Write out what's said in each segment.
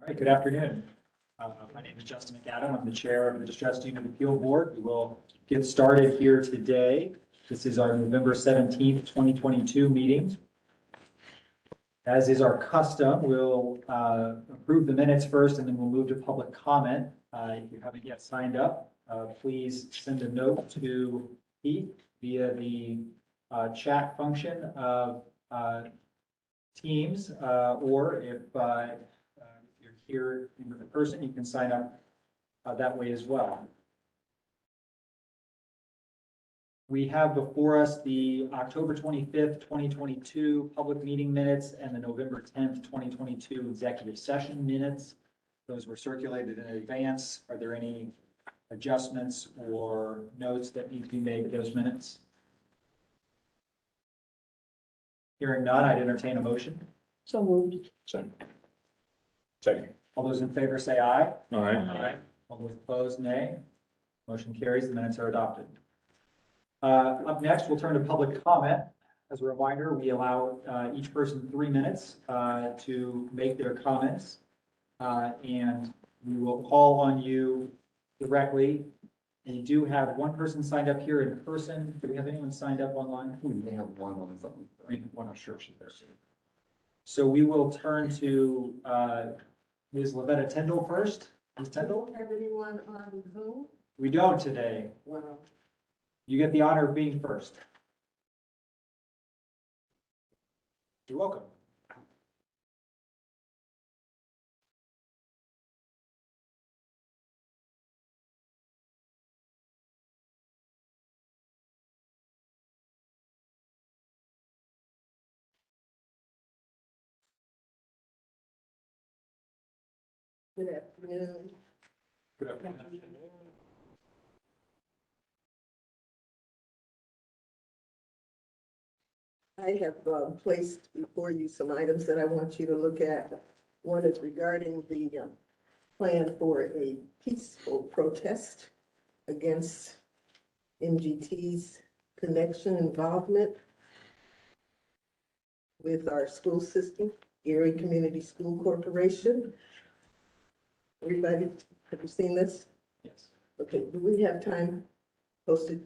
All right, good afternoon. My name is Justin McAdam. I'm the chair of the Distress Unit Appeal Board. We will get started here today. This is our November 17th, 2022 meeting. As is our custom, we'll approve the minutes first and then we'll move to public comment. If you haven't yet signed up, please send a note to Heath via the chat function of Teams, or if you're here in person, you can sign up that way as well. We have before us the October 25th, 2022 public meeting minutes and the November 10th, 2022 executive session minutes. Those were circulated in advance. Are there any adjustments or notes that need to be made to those minutes? Hearing none, I'd entertain a motion. So moved. Second. All those in favor say aye. All right. All those opposed, nay. Motion carries. The minutes are adopted. Up next, we'll turn to public comment. As a reminder, we allow each person 3 minutes to make their comments. And we will call on you directly. And you do have one person signed up here in person. Do we have anyone signed up online? We may have one on something. One, I'm sure she's there. So we will turn to Ms. Lavetta Tyndall first. Ms. Tyndall? Have anyone on Zoom? We don't today. Wow. You get the honor of being first. You're welcome. Good afternoon. Good afternoon. I have placed before you some items that I want you to look at. One is regarding the plan for a peaceful protest against MGT's connection involvement with our school system, Erie Community School Corporation. Everybody, have you seen this? Yes. Okay, do we have time posted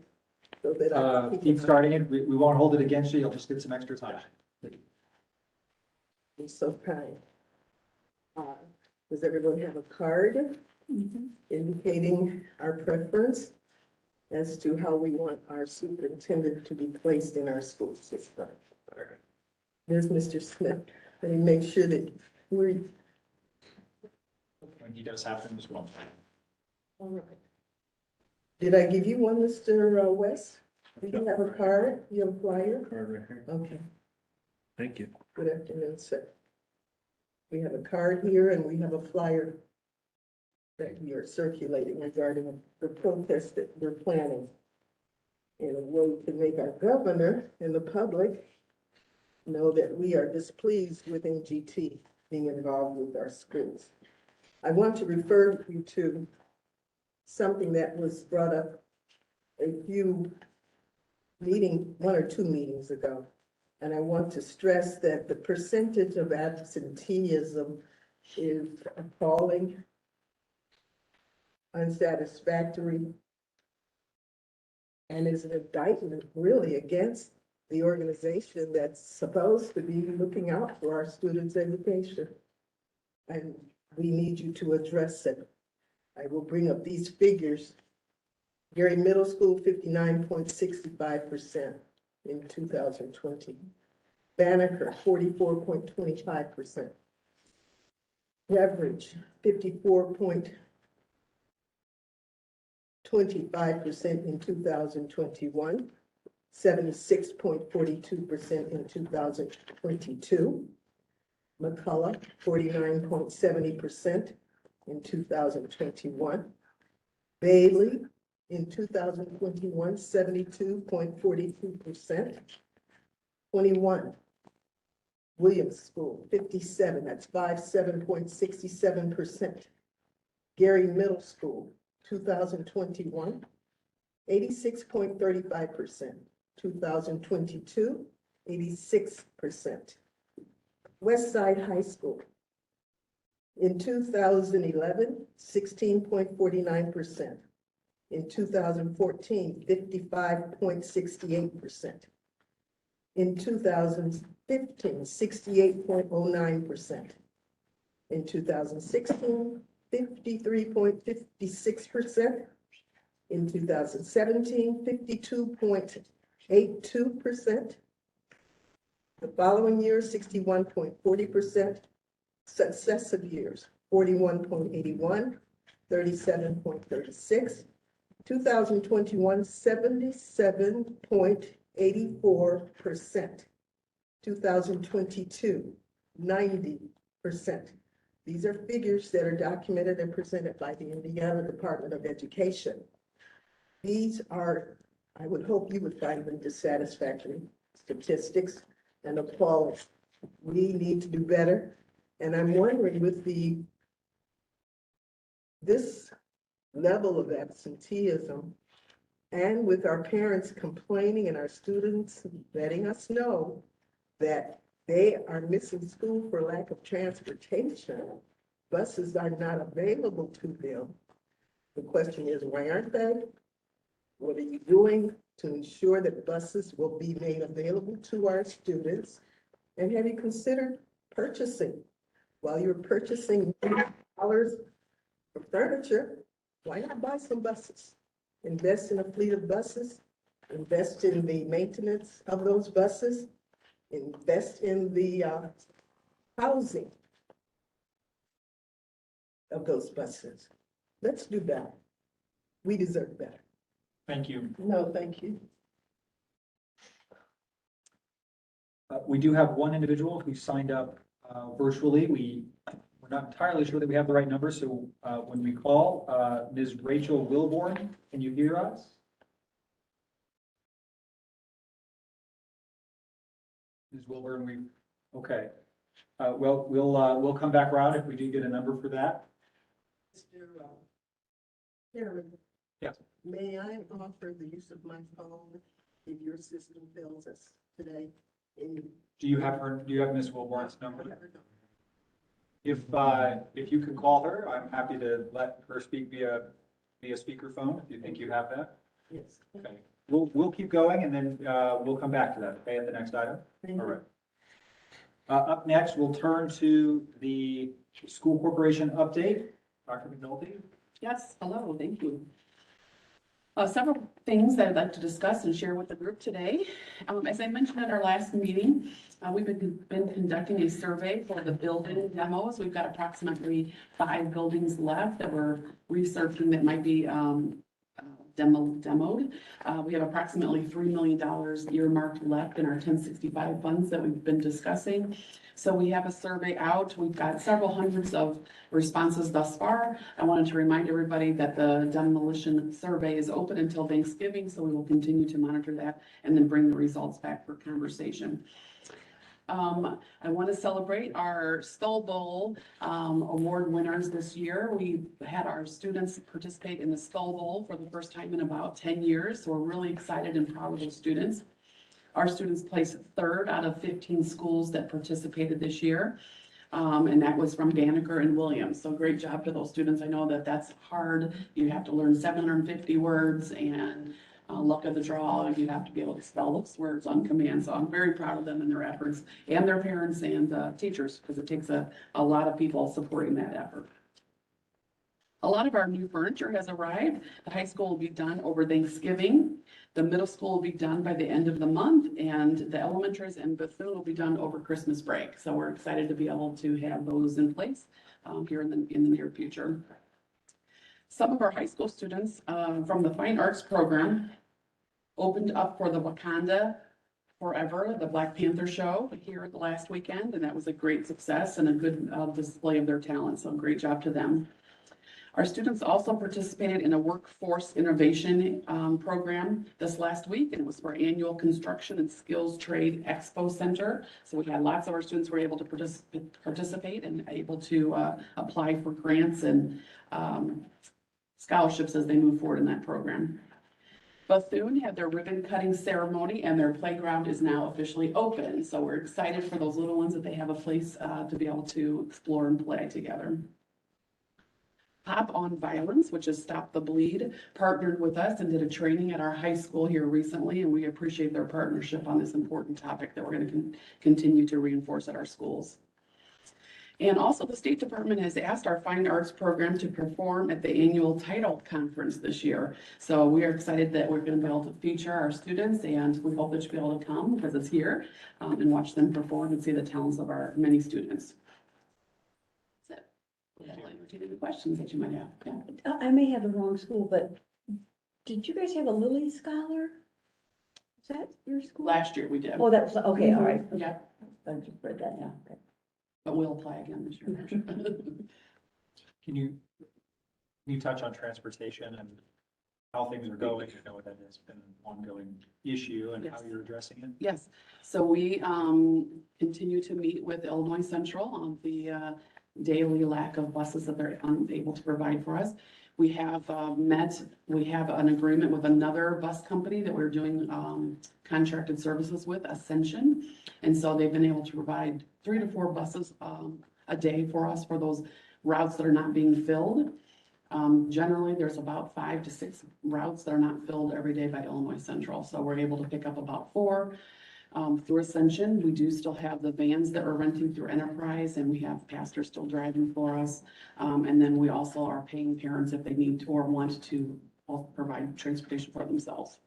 so that I can Keep starting it. We won't hold it against you. You'll just get some extra time. You're so kind. Does everyone have a card indicating our preference as to how we want our superintendent to be placed in our school system? There's Mr. Smith. Let me make sure that we're, When he does have them as well. all right. Did I give you one, Mr. West? Do you have a card? You have a flyer? Card right here. Okay. Thank you. Good afternoon, sir. We have a card here and we have a flyer that we are circulating regarding the protest that we're planning in a way to make our governor and the public know that we are displeased with MGT being involved with our schools. I want to refer you to something that was brought up a few one or two meetings ago. And I want to stress that the percentage of absenteeism is appalling, unsatisfactory, and is an indictment really against the organization that's supposed to be looking out for our students' education. And we need you to address it. I will bring up these figures. Gary Middle School, 59.65% in 2020. Banneker, 44.25%. Beveridge, 54.25% in 2021. 76.42% in 2022. McCullough, 49.70% in 2021. Bailey, in 2021, 72.42%. 21. Williams School, 57, that's 57.67%. Gary Middle School, 2021, 86.35%. 2022, 86%. West Side High School, In 2011, 16.49%. In 2014, 55.68%. In 2015, 68.09%. In 2016, 53.56%. In 2017, 52.82%. The following year, 61.40%. Successive years, 41.81, 37.36. 2021, 77.84%. 2022, 90%. These are figures that are documented and presented by the Indiana Department of Education. These are, I would hope you would find them dissatisfactory statistics and appalling. We need to do better. And I'm wondering with this level of absenteeism and with our parents complaining and our students letting us know that they are missing school for lack of transportation, buses are not available to them. The question is, why aren't they? What are you doing to ensure that buses will be made available to our students? And have you considered purchasing? While you're purchasing dollars for furniture, why not buy some buses? Invest in a fleet of buses, invest in the maintenance of those buses, invest in the housing of those buses. Let's do better. We deserve better. Thank you. No, thank you. We do have one individual who signed up virtually. We're not entirely sure that we have the right number, so when we call, Ms. Rachel Wilborn, can you hear us? Ms. Wilborn, okay. Well, we'll come back around if we do get a number for that. Mr. Chairman. Yes. May I offer the use of my phone if your system fails us today? Do you have Ms. Wilborn's number? If you could call her, I'm happy to let her speak via speakerphone, if you think you have that. Yes. Okay, we'll keep going and then we'll come back to that, okay, at the next item? Thank All you. right. Up next, we'll turn to the school corporation update. Dr. McNulty? Yes, hello, thank you. Several things that I'd like to discuss and share with the group today. As I mentioned at our last meeting, we've been conducting a survey for the building demos. We've got approximately 5 buildings left that we're researching that might be demoed. We have approximately $3 million earmarked left in our 1065 funds that we've been discussing. So we have a survey out. We've got several hundreds of responses thus far. I wanted to remind everybody that the demolition survey is open until Thanksgiving, so we will continue to monitor that and then bring the results back for conversation. I want to celebrate our Skull Bowl award winners this year. We had our students participate in the Skull Bowl for the first time in about 10 years, so we're really excited and proud of those students. Our students placed 3rd out of 15 schools that participated this year, and that was from Banneker and Williams. So great job to those students. I know that that's hard. You have to learn 750 words and luck of the draw. You have to be able to spell those words on command. So I'm very proud of them and their efforts and their parents and teachers, because it takes a lot of people supporting that effort. A lot of our new furniture has arrived. The high school will be done over Thanksgiving. The middle school will be done by the end of the month, and the elementaries and Bethune will be done over Christmas break. So we're excited to be able to have those in place here in the near future. Some of our high school students from the Fine Arts program opened up for the Wakanda Forever, the Black Panther show here the last weekend, and that was a great success and a good display of their talent. So great job to them. Our students also participated in a workforce innovation program this last week, and it was for annual Construction and Skills Trade Expo Center. So we had lots of our students were able to participate and able to apply for grants and scholarships as they move forward in that program. Bethune had their ribbon cutting ceremony and their playground is now officially open. So we're excited for those little ones that they have a place to be able to explore and play together. Pop on Violence, which is Stop the Bleed, partnered with us and did a training at our high school here recently, and we appreciate their partnership on this important topic that we're going to continue to reinforce at our schools. And also, the State Department has asked our Fine Arts program to perform at the annual Title Conference this year. So we are excited that we're going to be able to feature our students, and we hope that you'll be able to come because it's here and watch them perform and see the talents of our many students. That's it. I'll entertain any questions that you might have. Yeah. I may have the wrong school, but did you guys have a Lilly Scholar? Is that your school? Last year we did. Oh, that was, okay, all right. Yeah, I just read that now, okay. but we'll apply again this year. Can you touch on transportation and how things are going? I know that has been an ongoing issue and how Yes. you're addressing it. Yes, so we continue to meet with Illinois Central on the daily lack of buses that they're unable to provide for us. We have we have an agreement with another bus company that we're doing contracted services with, Ascension. And so they've been able to provide 3 to 4 buses a day for us for those routes that are not being filled. Generally, there's about 5 to 6 routes that are not filled every day by Illinois Central. So we're able to pick up about 4 through Ascension. We do still have the vans that we're renting through Enterprise, and we have pastors still driving for us. And then we also are paying parents if they need to or want to provide transportation for themselves.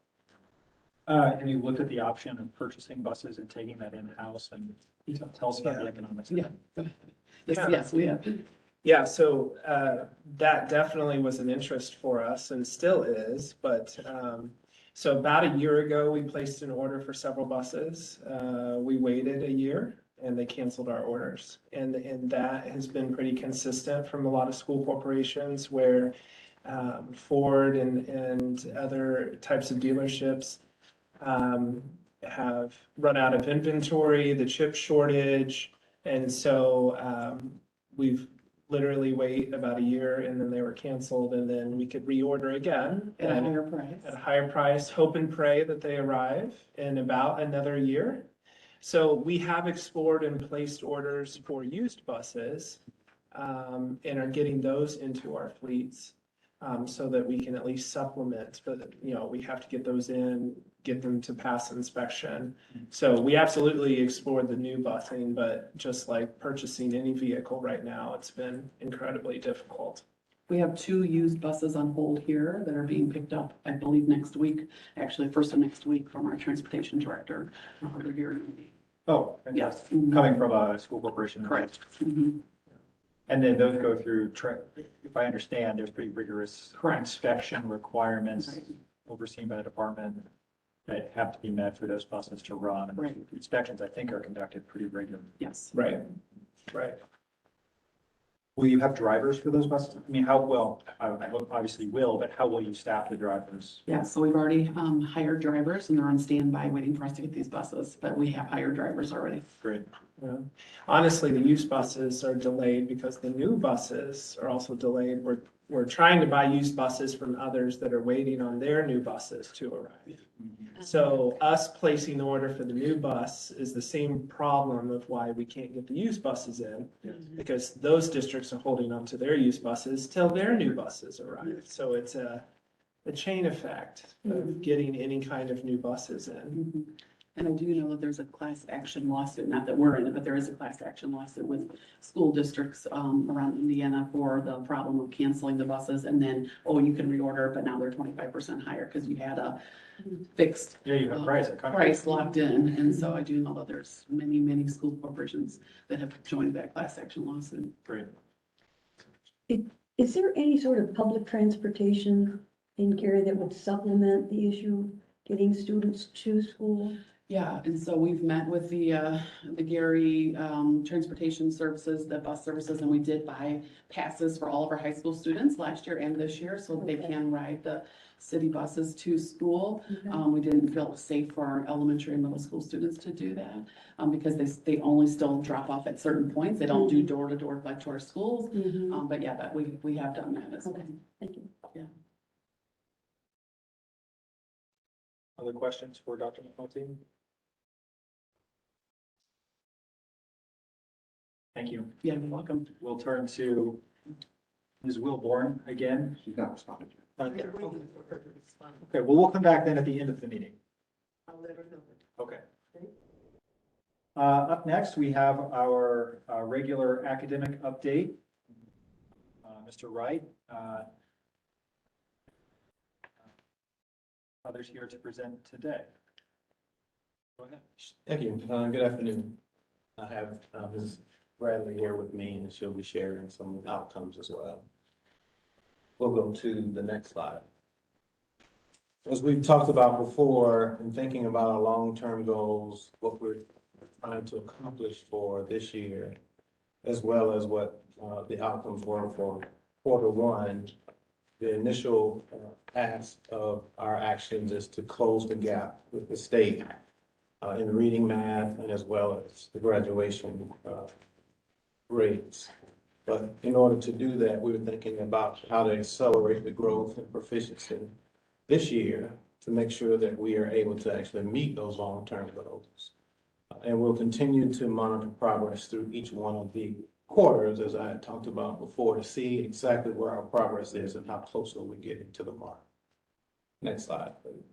Have you looked at the option of purchasing buses and taking that in-house, and tell us about the economics? Yeah. Yes, we have. Yeah, so that definitely was an interest for us and still is, but so about a year ago, we placed an order for several buses. We waited a year and they canceled our orders. And that has been pretty consistent from a lot of school corporations where Ford and other types of dealerships have run out of inventory, the chip shortage. And so we've literally wait about a year and then they were canceled and then we could reorder again At a higher price. at a higher price, hope and pray that they arrive in about another year. So we have explored and placed orders for used buses and are getting those into our fleets so that we can at least supplement, but we have to get those in, get them to pass inspection. So we absolutely explored the new busing, but just like purchasing any vehicle right now, it's been incredibly difficult. We have 2 used buses on hold here that are being picked up, I believe, next week, actually first of next week from our transportation director. They're here. Oh, Yes. fantastic. Coming from a school corporation. Correct. Mhm. And then those go through, if I understand, there's pretty rigorous Correct. inspection requirements Right. overseen by the department that have to be met for those buses to run. And Right. inspections, I think, are conducted pretty regularly. Yes. Right, right. Will you have drivers for those buses? I mean, how well, I obviously will, but how will you staff the drivers? Yeah, so we've already hired drivers and they're on standby waiting for us to get these buses, but we have hired drivers already. Great. Yeah. Honestly, the used buses are delayed because the new buses are also delayed. We're trying to buy used buses from others that are waiting on their new buses to arrive. So us placing the order for the new bus is the same problem of why we can't get the used buses in. Because those districts are holding on to their used buses till their new buses arrive. So it's a chain effect of getting any kind of new buses in. Mhm. And I do know that there's a class action lawsuit, not that we're in it, but there is a class action lawsuit with school districts around Indiana for the problem of canceling the buses and then, you can reorder, but now they're 25% higher because you had a fixed Yeah, you have price. price locked in. And so I do know that there's many, many school corporations that have joined that class action lawsuit. Great. Is there any sort of public transportation in Gary that would supplement the issue, getting students to school? Yeah, and so we've met with the Gary Transportation Services, the bus services, and we did buy passes for all of our high school students last year and this year, so they can ride the city buses to school. We didn't feel it was safe for our elementary and middle school students to do that, because they only still drop off at certain points. They don't do door to door like to our schools. Mhm. But yeah, but we have done that as well. Okay, thank you. Yeah. Other questions for Dr. McNulty? Thank you. Yeah, you're welcome. We'll turn to Ms. Wilborn again. She's not responding. Okay, We're waiting for her to respond. well, we'll come back then at the end of the meeting. I'll let her know. Okay. Up next, we have our regular academic update. Mr. Wright. Others here to present today. Go ahead. Thank you. Good afternoon. I have Ms. Bradley here with me, and she'll be sharing some outcomes as well. We'll go to the next slide. As we've talked about before, in thinking about our long-term goals, what we're trying to accomplish for this year, as well as what the outcomes were for Q1, the initial ask of our actions is to close the gap with the state in reading, math, and as well as the graduation rates. But in order to do that, we were thinking about how to accelerate the growth and proficiency this year to make sure that we are able to actually meet those long-term goals. And we'll continue to monitor progress through each one of the quarters, as I had talked about before, to see exactly where our progress is and how close are we getting to the mark. Next slide, please.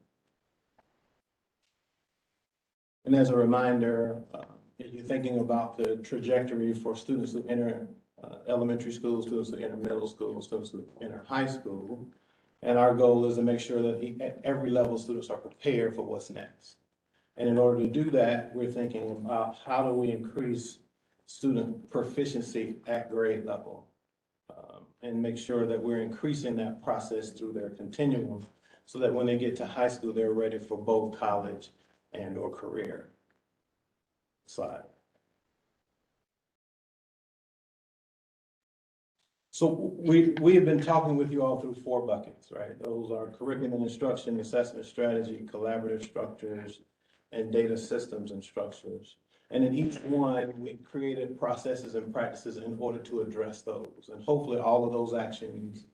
And as a reminder, if you're thinking about the trajectory for students who enter elementary school, students who enter middle school, students who enter high school, and our goal is to make sure that at every level students are prepared for what's next. And in order to do that, we're thinking about how do we increase student proficiency at grade level and make sure that we're increasing that process through their continuum so that when they get to high school, they're ready for both college and or career. Slide. So we have been talking with you all through 4 buckets, right? Those are curriculum instruction, assessment strategy, collaborative structures, and data systems and structures. And in each one, we created processes and practices in order to address those. And hopefully all of those actions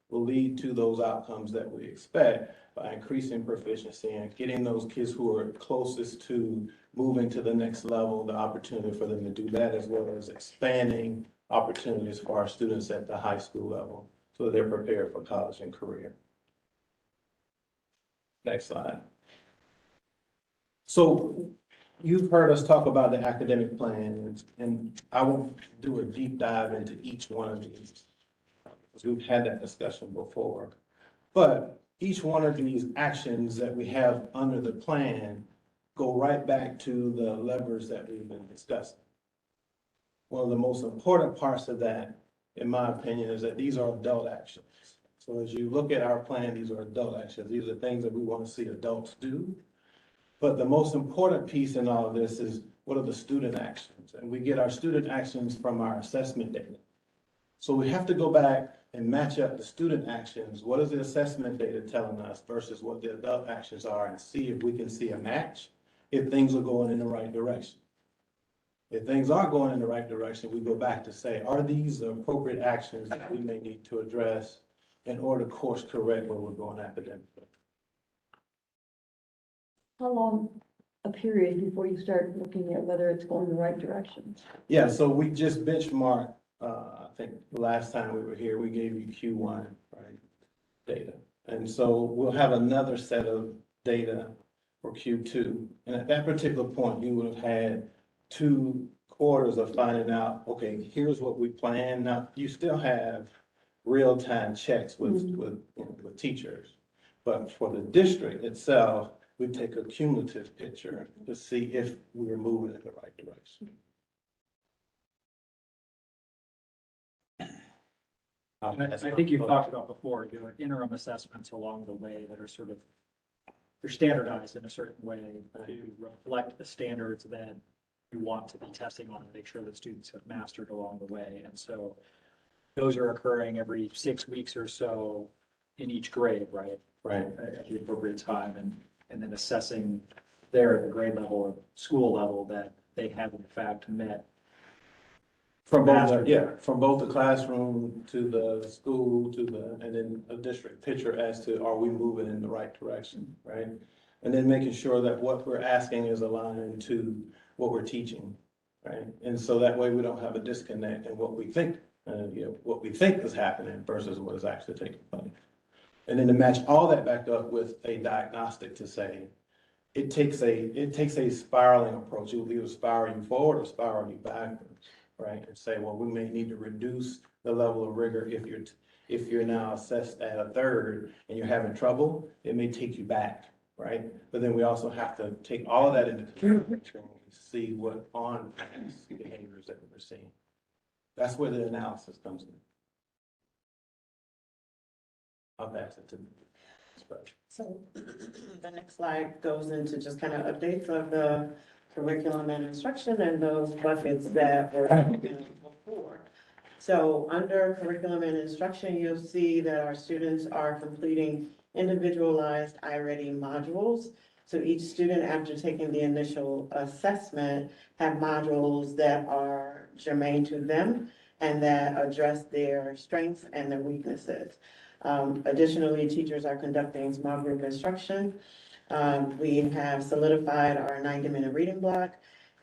will lead to those outcomes that we expect by increasing proficiency and getting those kids who are closest to moving to the next level, the opportunity for them to do that, as well as expanding opportunities for our students at the high school level so that they're prepared for college and career. Next slide. So you've heard us talk about the academic plan, and I won't do a deep dive into each one of these because we've had that discussion before. But each one of these actions that we have under the plan go right back to the levers that we've been discussing. One of the most important parts of that, in my opinion, is that these are adult actions. So as you look at our plan, these are adult actions. These are things that we want to see adults do. But the most important piece in all of this is what are the student actions? And we get our student actions from our assessment data. So we have to go back and match up the student actions. What is the assessment data telling us versus what the adult actions are, and see if we can see a match, if things are going in the right direction. If things aren't going in the right direction, we go back to say, are these the appropriate actions that we may need to address in order to course correct where we're going academically? How long a period before you start looking at whether it's going the right direction? Yeah, so we just benchmarked, I think the last time we were here, we gave you Q1, right, data. And so we'll have another set of data for Q2. And at that particular point, you would have had 2 quarters of finding out, okay, here's what we plan. Now, you still have real-time checks with teachers. But for the district itself, we take a cumulative picture to see if we're moving in the right direction. I think you've talked about before, doing interim assessments along the way that are sort of, they're standardized in a certain way to reflect the standards that you want to be testing on and make sure that students have mastered along the way. And so those are occurring every 6 weeks or so in each grade, right? Right. At the appropriate time, and then assessing there at the grade level or school level that they have in fact met. From both, from both the classroom to the school to the, and then a district picture as to, are we moving in the right direction, right? And then making sure that what we're asking is aligned to what we're teaching, right? And so that way we don't have a disconnect in what we think, what we think is happening versus what is actually taking place. And then to match all that back up with a diagnostic to say, it takes a spiraling approach. It will either spiral you forward or spiral you backwards, right? And say, well, we may need to reduce the level of rigor if you're now assessed at a third and you're having trouble, it may take you back, right? But then we also have to take all of that into consideration and see what on behaviors that we're seeing. That's where the analysis comes in. I'll pass it to Sprech. So the next slide goes into just kind of updates of the curriculum and instruction and those buckets that were before. So under curriculum and instruction, you'll see that our students are completing individualized iReady modules. So each student, after taking the initial assessment, have modules that are germane to them and that address their strengths and their weaknesses. Additionally, teachers are conducting small group instruction. We have solidified our 90-minute reading block,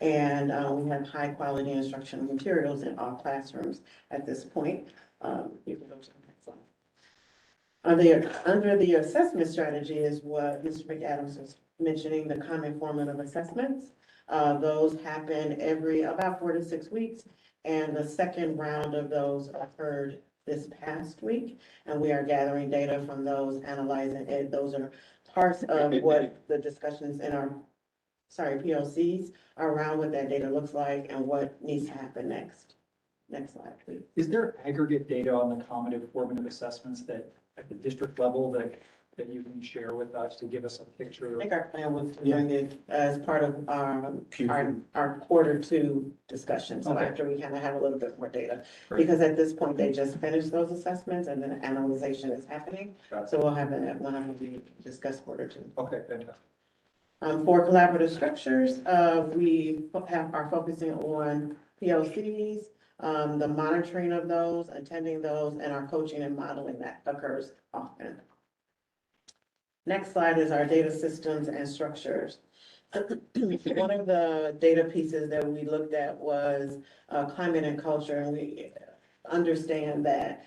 and we have high quality instructional materials in all classrooms at this point. You can go to the next slide. Under the assessment strategy is what Mr. McAdams was mentioning, the common format of assessments. Those happen every about 4 to 6 weeks, and the second round of those occurred this past week, and we are gathering data from those, analyzing it. Those are parts of what the discussions in our, PLCs are around what that data looks like and what needs to happen next. Next slide, please. Is there aggregate data on the common formative assessments that at the district level that you can share with us to give us a picture? I think our plan was to bring it as part of our Q2 discussion. So Okay. after we kind of have a little bit more data, Great. because at this point, they just finished those assessments and then analyzation is happening. Got it. So we'll have that when we discuss Q2. Okay, fantastic. For collaborative structures, we are focusing on PLCs, the monitoring of those, attending those, and our coaching and modeling that occurs often. Next slide is our data systems and structures. One of the data pieces that we looked at was climate and culture, and we understand that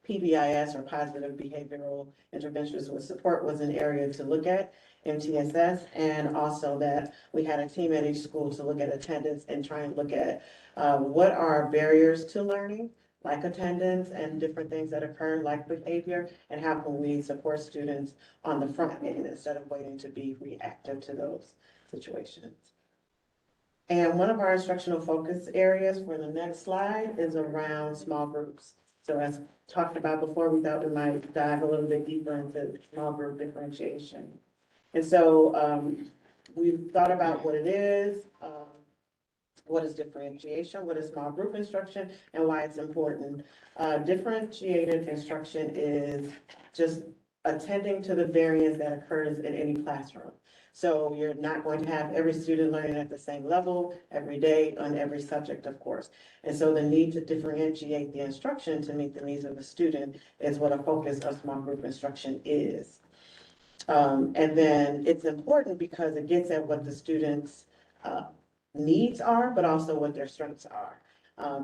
PBIS, or positive behavioral interventions with support, was an area to look at, MTSS, and also that we had a team at each school to look at attendance and try and look at what are barriers to learning, like attendance and different things that occur, like behavior, and how can we support students on the front end instead of waiting to be reactive to those situations. And one of our instructional focus areas for the next slide is around small groups. So as talked about before, we thought we might dive a little bit deeper into small group differentiation. And so we've thought about what it is, what is differentiation, what is small group instruction, and why it's important. Differentiated instruction is just attending to the variance that occurs in any classroom. So you're not going to have every student learning at the same level every day on every subject, of course. And so the need to differentiate the instruction to meet the needs of the student is what a focus of small group instruction is. And then it's important because it gets at what the students' needs are, but also what their strengths are.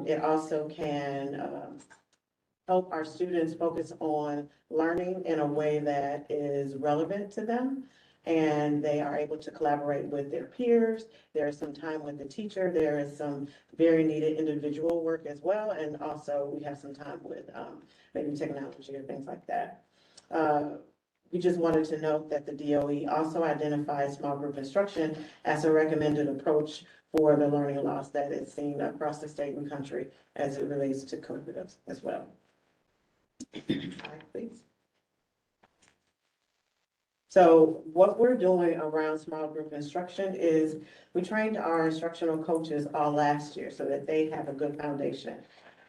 It also can help our students focus on learning in a way that is relevant to them, and they are able to collaborate with their peers. There is some time with the teacher. There is some very needed individual work as well, and also we have some time with maybe technology or things like that. We just wanted to note that the DOE also identifies small group instruction as a recommended approach for the learning loss that is seen across the state and country as it relates to COVID as well. Slide, please. So what we're doing around small group instruction is we trained our instructional coaches all last year so that they have a good foundation.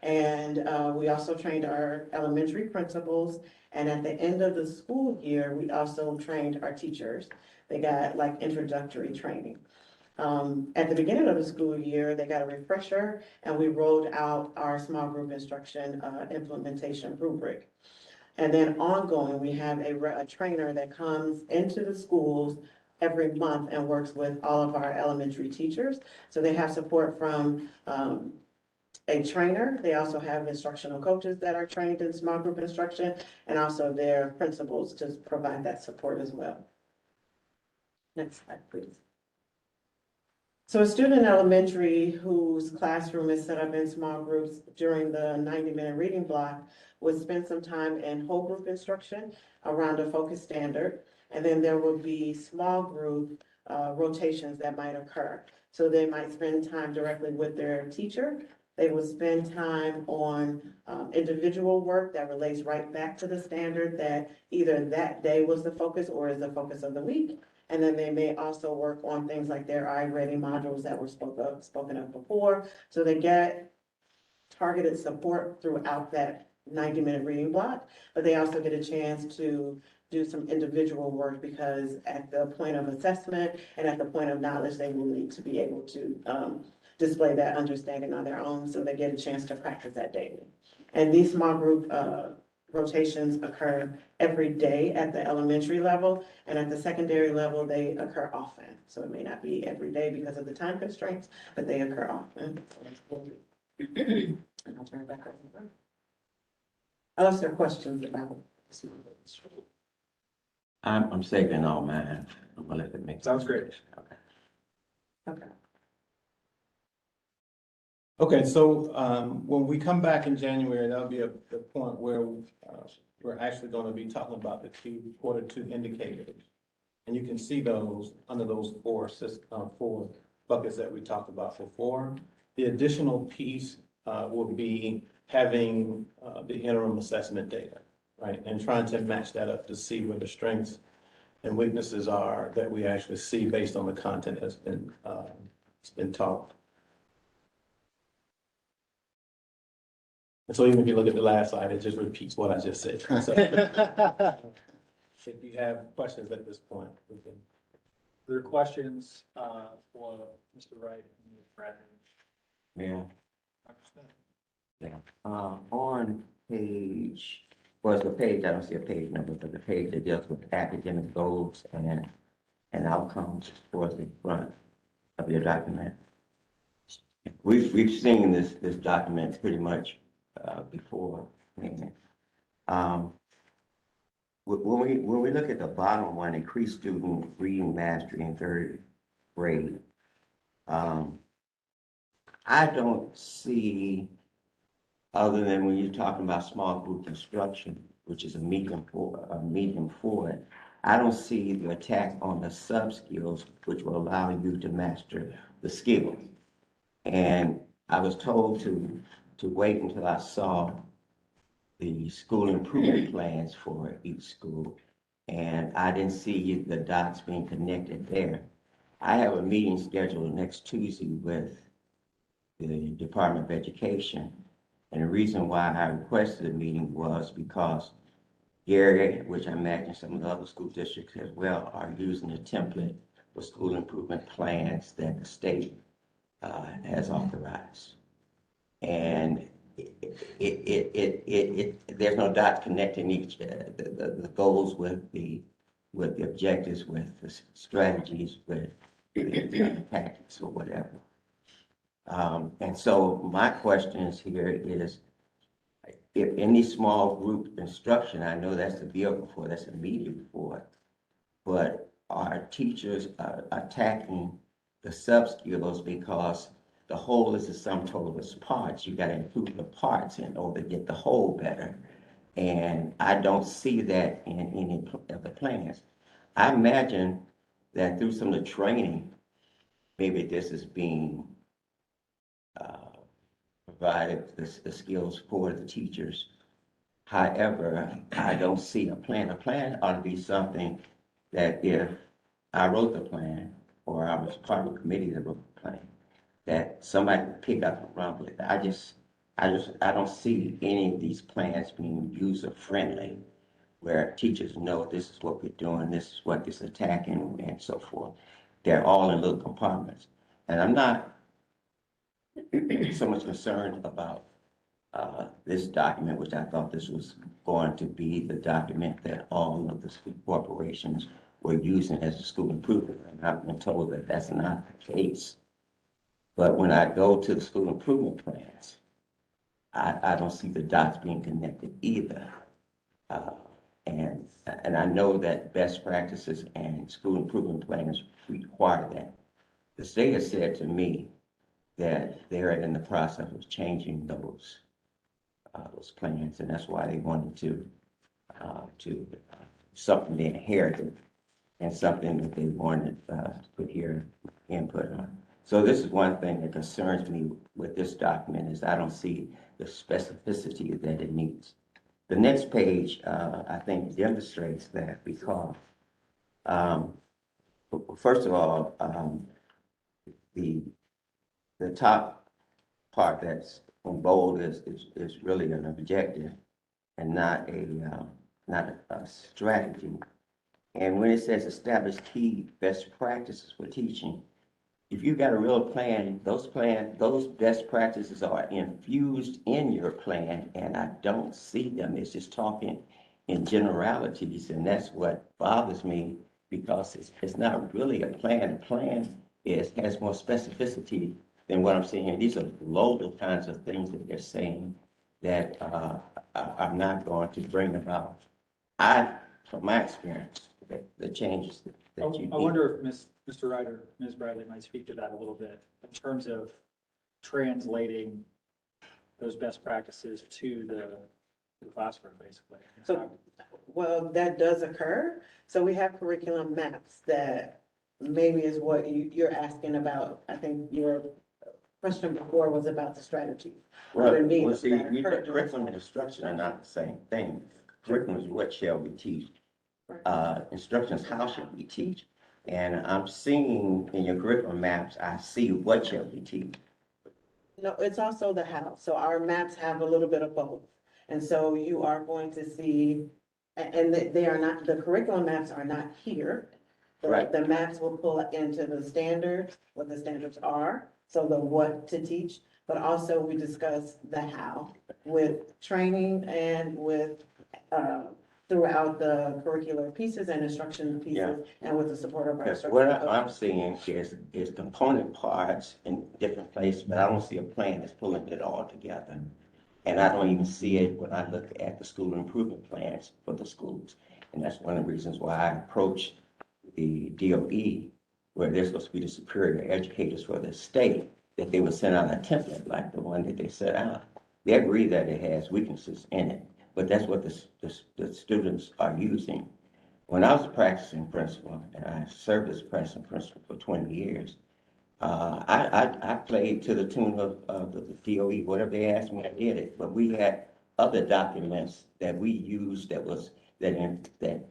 And we also trained our elementary principals. And at the end of the school year, we also trained our teachers. They got like introductory training. At the beginning of the school year, they got a refresher and we rolled out our small group instruction implementation rubric. And then ongoing, we have a trainer that comes into the schools every month and works with all of our elementary teachers. So they have support from a trainer. They also have instructional coaches that are trained in small group instruction, and also their principals to provide that support as well. Next slide, please. So a student in elementary whose classroom is set up in small groups during the 90-minute reading block would spend some time in whole group instruction around a focus standard. And then there will be small group rotations that might occur. So they might spend time directly with their teacher. They will spend time on individual work that relates right back to the standard that either that day was the focus or is the focus of the week. And then they may also work on things like their iReady modules that were spoken of before. So they get targeted support throughout that 90-minute reading block, but they also get a chance to do some individual work because at the point of assessment and at the point of knowledge, they will need to be able to display that understanding on their own, so they get a chance to practice that daily. And these small group rotations occur every day at the elementary level, and at the secondary level, they occur often. So it may not be every day because of the time constraints, but they occur often. And I'll turn it back over. Unless there are questions about this. I'm saving all mine. I'm gonna let it make. Sounds great. Okay. Okay. Okay, so when we come back in January, that'll be the point where we're actually going to be talking about the Q2 indicators. And you can see those under those four buckets that we talked about before. The additional piece will be having the interim assessment data, right? And trying to match that up to see where the strengths and weaknesses are that we actually see based on the content that's been taught. And so even if you look at the last slide, it just repeats what I just said. So, if you have questions at this point, we can. There are questions for Mr. Wright and Ms. Bradley. Yeah. Yeah. On page, well, it's the page, I don't see a page number, but the page that deals with academic goals and outcomes towards the front of your document. We've seen this document pretty much before. When we look at the bottom one, increase student reading mastery in third grade, I don't see, other than when you're talking about small group instruction, which is a medium for it, I don't see the attack on the sub skills, which will allow you to master the skills. And I was told to wait until I saw the school improvement plans for each school. And I didn't see the dots being connected there. I have a meeting scheduled next Tuesday with the Department of Education. And the reason why I requested a meeting was because Gary, which I imagine some of the other school districts as well, are using a template for school improvement plans that the state has authorized. And there's no dot connecting each the goals with the objectives, with the strategies, with the tactics or whatever. And so my questions here is, if any small group instruction, I know that's the vehicle for, that's a medium for it, but our teachers are attacking the sub skills because the whole is the sum total of its parts. You got to include the parts in order to get the whole better. And I don't see that in any of the plans. I imagine that through some of the training, maybe this is being provided, the skills for the teachers. However, I don't see a plan. A plan ought to be something that if I wrote the plan, or I was part of a committee that wrote the plan, that somebody could pick up and run with it. I don't see any of these plans being user friendly, where teachers know this is what we're doing, this is what this attacking, and so forth. They're all in little compartments. And I'm not so much concerned about this document, which I thought this was going to be the document that all of the school corporations we're using as a school improvement. And I've been told that that's not the case. But when I go to the school improvement plans, I don't see the dots being connected either. Uh, and I know that best practices and school improvement plans require that. The state has said to me that they're in the process of changing those plans, and that's why they wanted to something they inherited and something that they wanted to put here input on. So this is one thing that concerns me with this document is I don't see the specificity that it needs. The next page, I think, demonstrates that because, first of all, the top part that's in bold is really an objective and not a strategy. And when it says establish key best practices for teaching, if you've got a real plan, those best practices are infused in your plan, and I don't see them. It's just talking in generalities, and that's what bothers me because it's not really a plan. A plan has more specificity than what I'm seeing here. These are global kinds of things that they're saying that are not going to bring about, from my experience, the changes that you need. I wonder if Mr. Ryder, Ms. Bradley might speak to that a little bit in terms of translating those best practices to the classroom, basically. So, well, that does occur. So we have curriculum maps that maybe is what you're asking about. I think your question before was about the strategy. Well, underneath see, that occur. curriculum and instruction are not the same thing. Curriculum is what shall we teach. Right. Instructions, how should we teach? And I'm seeing in your curriculum maps, I see what shall we teach. No, it's also the how. So our maps have a little bit of both. And so you are going to see, and they are not, the curriculum maps are not here. Right. The maps will pull into the standards, what the standards are, so the what to teach, but also we discuss the how with training and with, throughout the curricular pieces and instruction Yeah. pieces, and with the support of our Because instructional what I'm coaches. seeing is component parts in different places, but I don't see a plan that's pulling it all together. And I don't even see it when I look at the school improvement plans for the schools. And that's one of the reasons why I approached the DOE, where they're supposed to be the superior educators for the state, that they would send out a template like the one that they set out. They agree that it has weaknesses in it, but that's what the students are using. When I was a practicing principal, and I served as a practicing principal for 20 years, I played to the tune of the DOE, whatever they asked me, I did it. But we had other documents that we used that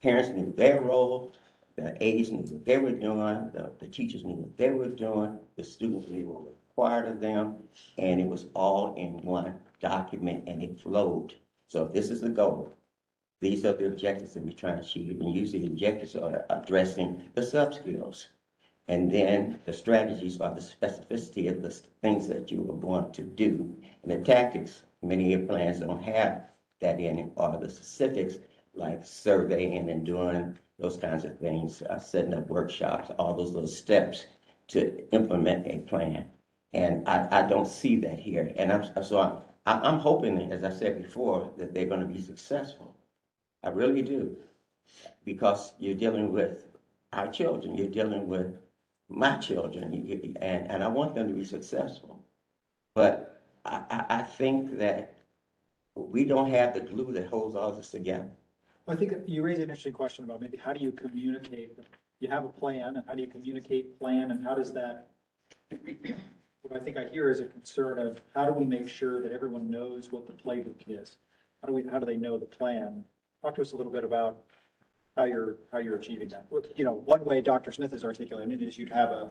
parents knew their role, the aides knew what they were doing, the teachers knew what they were doing, the students knew what was required of them, and it was all in one document and it flowed. So if this is the goal, these are the objectives that we're trying to achieve, and usually the objectives are addressing the sub-skills. And then the strategies are the specificity of the things that you are going to do. And the tactics, many of your plans don't have that in it, or the specifics like surveying and doing those kinds of things, setting up workshops, all those little steps to implement a plan. And I don't see that here. And I'm hoping, as I said before, that they're going to be successful. I really do. Because you're dealing with our children, you're dealing with my children, and I want them to be successful. But I think that we don't have the glue that holds all this together. I think you raise an interesting question about maybe how do you communicate? You have a plan, and how do you communicate plan, and how does that, what I think I hear is a concern of how do we make sure that everyone knows what the playbook is? How do they know the plan? Talk to us a little bit about how you're achieving that. You know, one way Dr. Smith is articulating it is you'd have a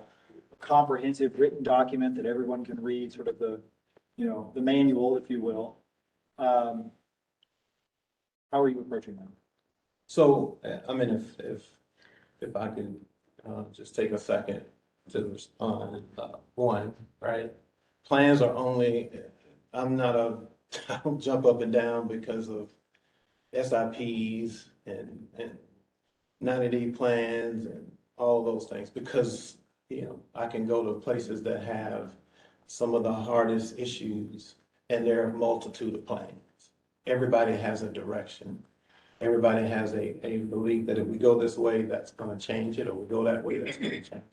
comprehensive written document that everyone can read, sort of the manual, if you will. How are you approaching that? So, I mean, if I can, just take a second to respond, one, right? Plans are only, I don't jump up and down because of SIPs and 90-day plans and all those things, because, I can go to places that have some of the hardest issues, and there are a multitude of plans. Everybody has a direction. Everybody has a belief that if we go this way, that's gonna change it, or we go that way, that's gonna change it.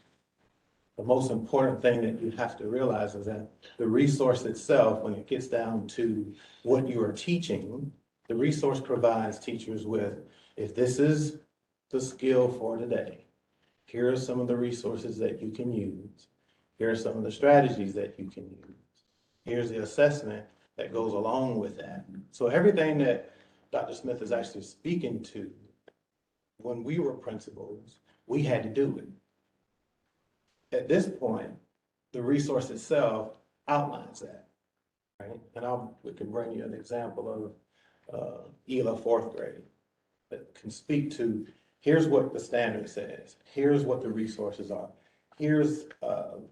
The most important thing that you have to realize is that the resource itself, when it gets down to what you are teaching, the resource provides teachers with, if this is the skill for today, here are some of the resources that you can use. Here are some of the strategies that you can use. Here's the assessment that goes along with that. So everything that Dr. Smith is actually speaking to, when we were principals, we had to do it. At this point, the resource itself outlines that, right? And we can bring you an example of ELA fourth grade that can speak to, here's what the standard says, here's what the resources are, here's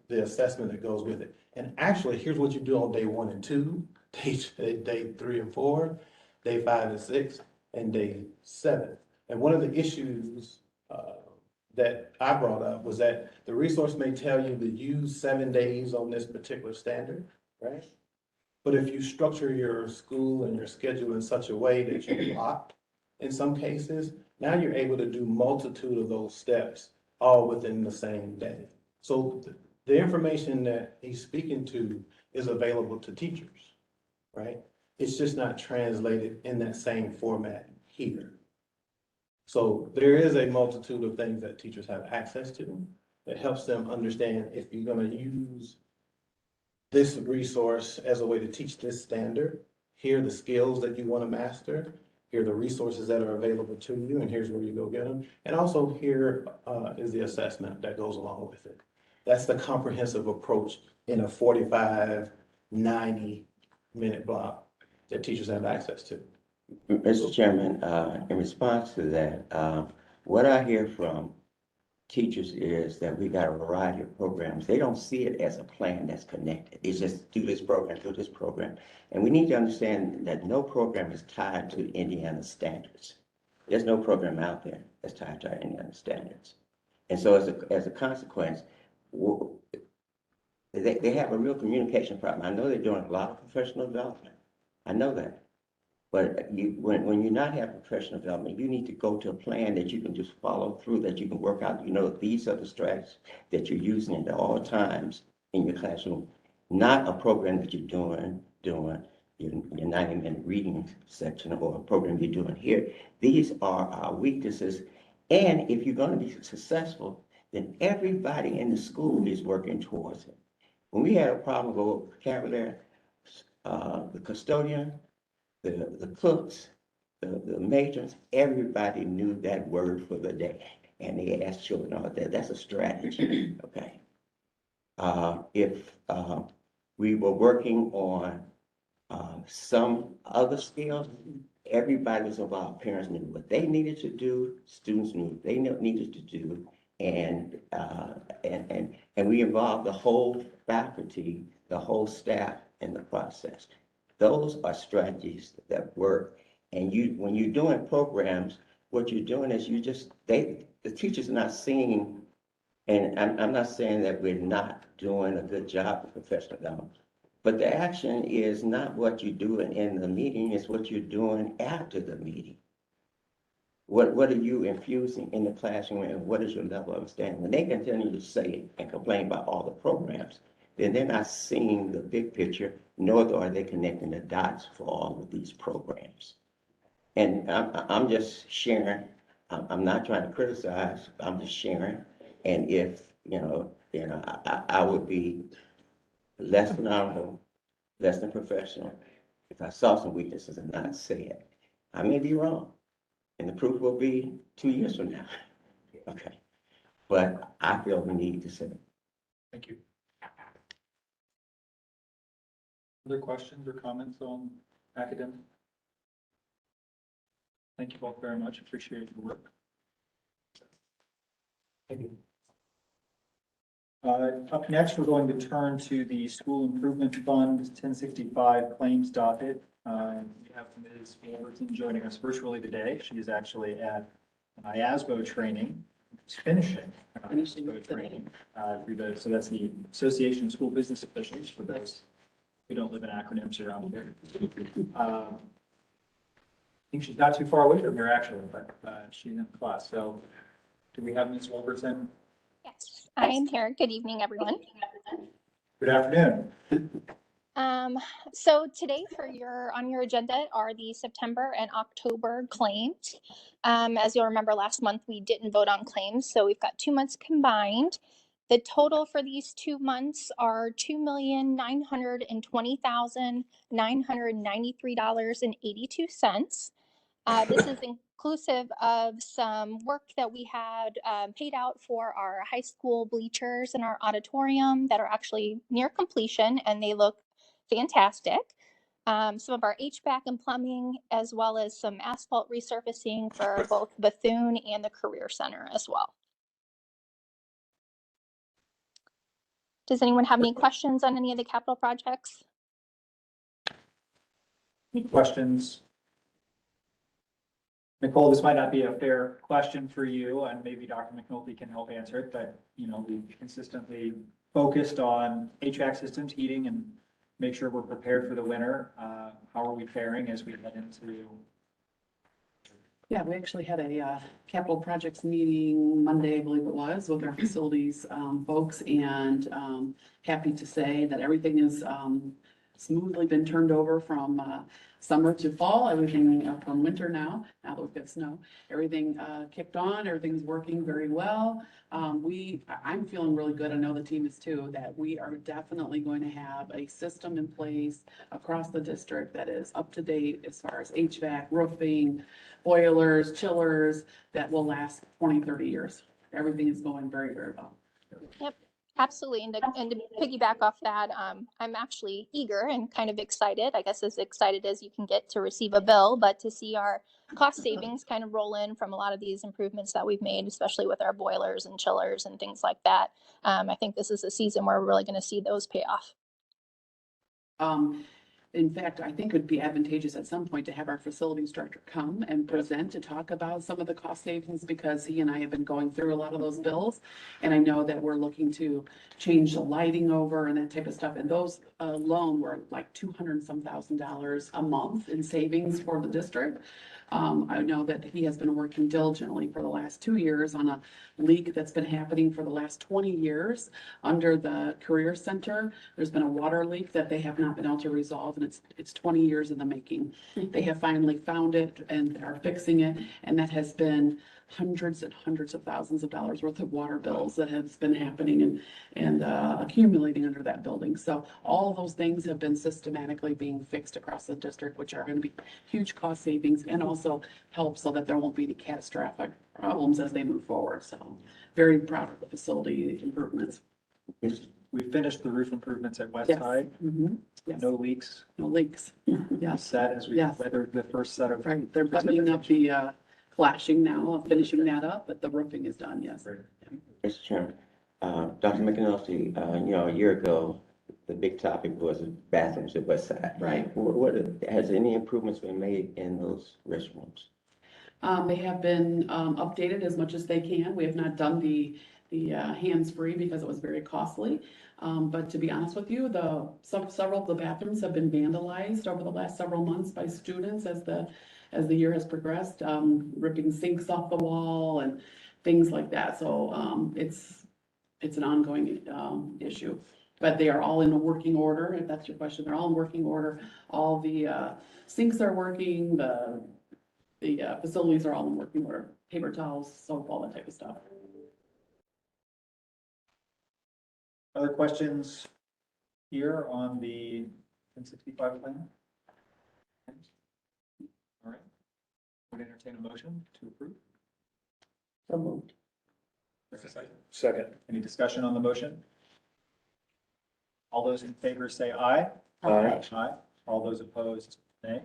the assessment that goes with it. And actually, here's what you do on day 1 and 2, day 3 and 4, day 5 and 6, and day 7. And one of the issues that I brought up was that the resource may tell you to use 7 days on this particular standard, right? But if you structure your school and your schedule in such a way that you block, in some cases, now you're able to do multitude of those steps all within the same day. So the information that he's speaking to is available to teachers, right? It's just not translated in that same format here. So there is a multitude of things that teachers have access to that helps them understand if you're going to use this resource as a way to teach this standard, here are the skills that you want to master, here are the resources that are available to you, and here's where you go get them. And also here is the assessment that goes along with it. That's the comprehensive approach in a 45, 90-minute block that teachers have access to. Mr. Chairman, in response to that, what I hear from teachers is that we got a variety of programs. They don't see it as a plan that's connected. It's just do this program. And we need to understand that no program is tied to Indiana standards. There's no program out there that's tied to our Indiana standards. And so as a consequence, they have a real communication problem. I know they're doing a lot of professional development. I know that. But when you not have professional development, you need to go to a plan that you can just follow through, that you can work out. These are the strategies that you're using at all times in your classroom, not a program that you're doing your 90-minute reading section or a program you're doing here. These are our weaknesses. And if you're going to be successful, then everybody in the school is working towards it. When we had a problem with vocabulary, the custodian, the cooks, the matrons, everybody knew that word for the day. And they asked children all that. That's a strategy, okay? If we were working on some other skills, everybody was involved. Parents knew what they needed to do, students knew what they needed to do, and we involved the whole faculty, the whole staff in the process. Those are strategies that work. And when you're doing programs, what you're doing is the teachers are not seeing, and I'm not saying that we're not doing a good job of professional development, but the action is not what you're doing in the meeting, it's what you're doing after the meeting. What are you infusing in the classroom, and what is your level of understanding? When they continue to say and complain about all the programs, then they're not seeing the big picture, nor are they connecting the dots for all of these programs. And I'm just sharing. I'm not trying to criticize. I'm just sharing. And if I would be less than honorable, less than professional if I saw some weaknesses and not say it. I may be wrong, and the proof will be 2 years from now. Okay, but I feel we need to say it. Thank you. Other questions or comments on academic? Thank you both very much. Appreciate your work. Thank you. Up next, we're going to turn to the School Improvement Fund 1065 claims docket. We have Ms. Wolverton joining us virtually today. She is actually at IASBO training. It's finishing. Finishing IASBO today. training. So that's the Association of School Business Officials, for those who don't live in acronyms around here. I think she's not too far away from here, actually, but she's in class. So do we have Ms. Wolverton? Yes, I am here. Good evening, everyone. Good afternoon. So today on your agenda are the September and October claims. As you'll remember, last month we didn't vote on claims, so we've got 2 months combined. The total for these 2 months are $2,920,993.82. This is inclusive of some work that we had paid out for our high school bleachers and our auditorium that are actually near completion, and they look fantastic. Some of our HVAC and plumbing, as well as some asphalt resurfacing for both Bethune and the Career Center as well. Does anyone have any questions on any of the capital projects? Any questions? Nicole, this might not be a fair question for you, and maybe Dr. McNulty can help answer it, but, we've consistently focused on HVAC systems, heating, and make sure we're prepared for the winter. How are we faring as we head into? Yeah, we actually had a capital projects meeting Monday, I believe it was, with our facilities folks, and happy to say that everything is smoothly been turned over from summer to fall, everything from winter now that we've got snow. Everything kicked on, everything's working very well. I'm feeling really good, I know the team is too, that we are definitely going to have a system in place across the district that is up to date as far as HVAC, roofing, boilers, chillers, that will last 20, 30 years. Everything is going very, very well. Yep, absolutely. And to piggyback off that, I'm actually eager and kind of excited, I guess as excited as you can get to receive a bill, but to see our cost savings kind of roll in from a lot of these improvements that we've made, especially with our boilers and chillers and things like that. I think this is a season where we're really going to see those pay off. In fact, I think it would be advantageous at some point to have our facilities director come and present to talk about some of the cost savings, because he and I have been going through a lot of those bills. And I know that we're looking to change the lighting over and that type of stuff. And those alone were like $200-some thousand a month in savings for the district. I know that he has been working diligently for the last 2 years on a leak that's been happening for the last 20 years under the Career Center. There's been a water leak that they have not been able to resolve, and it's 20 years in the making. They have finally found it and are fixing it, and that has been hundreds and hundreds of thousands of dollars worth of water bills that has been happening and accumulating under that building. So all of those things have been systematically being fixed across the district, which are going to be huge cost savings and also help so that there won't be any catastrophic problems as they move forward. So very proud of the facility improvements. We finished the roof improvements at West Yes. Side. Mhm. Yes. No leaks. No leaks. Yes. Set as we Yes. weathered the first set of. Right, they're buttoning up the flashing now, finishing that up, but the roofing is done, yes. Mr. Chairman, Dr. McNulty, a year ago, the big topic was bathrooms at West Side. Right. Has any improvements been made in those restrooms? They have been updated as much as they can. We have not done the hands-free because it was very costly. But to be honest with you, several of the bathrooms have been vandalized over the last several months by students as the year has progressed, ripping sinks off the wall and things like that. So it's an ongoing issue. But they are all in a working order, if that's your question. They're all in working order. All the sinks are working, the facilities are all in working order. Paper towels, soap, all that type of stuff. Other questions here on the 1065 plan? All right. Would entertain a motion to approve. So moved. Second. Any discussion on the motion? All those in favor say aye. Aye. Aye. All those opposed, nay.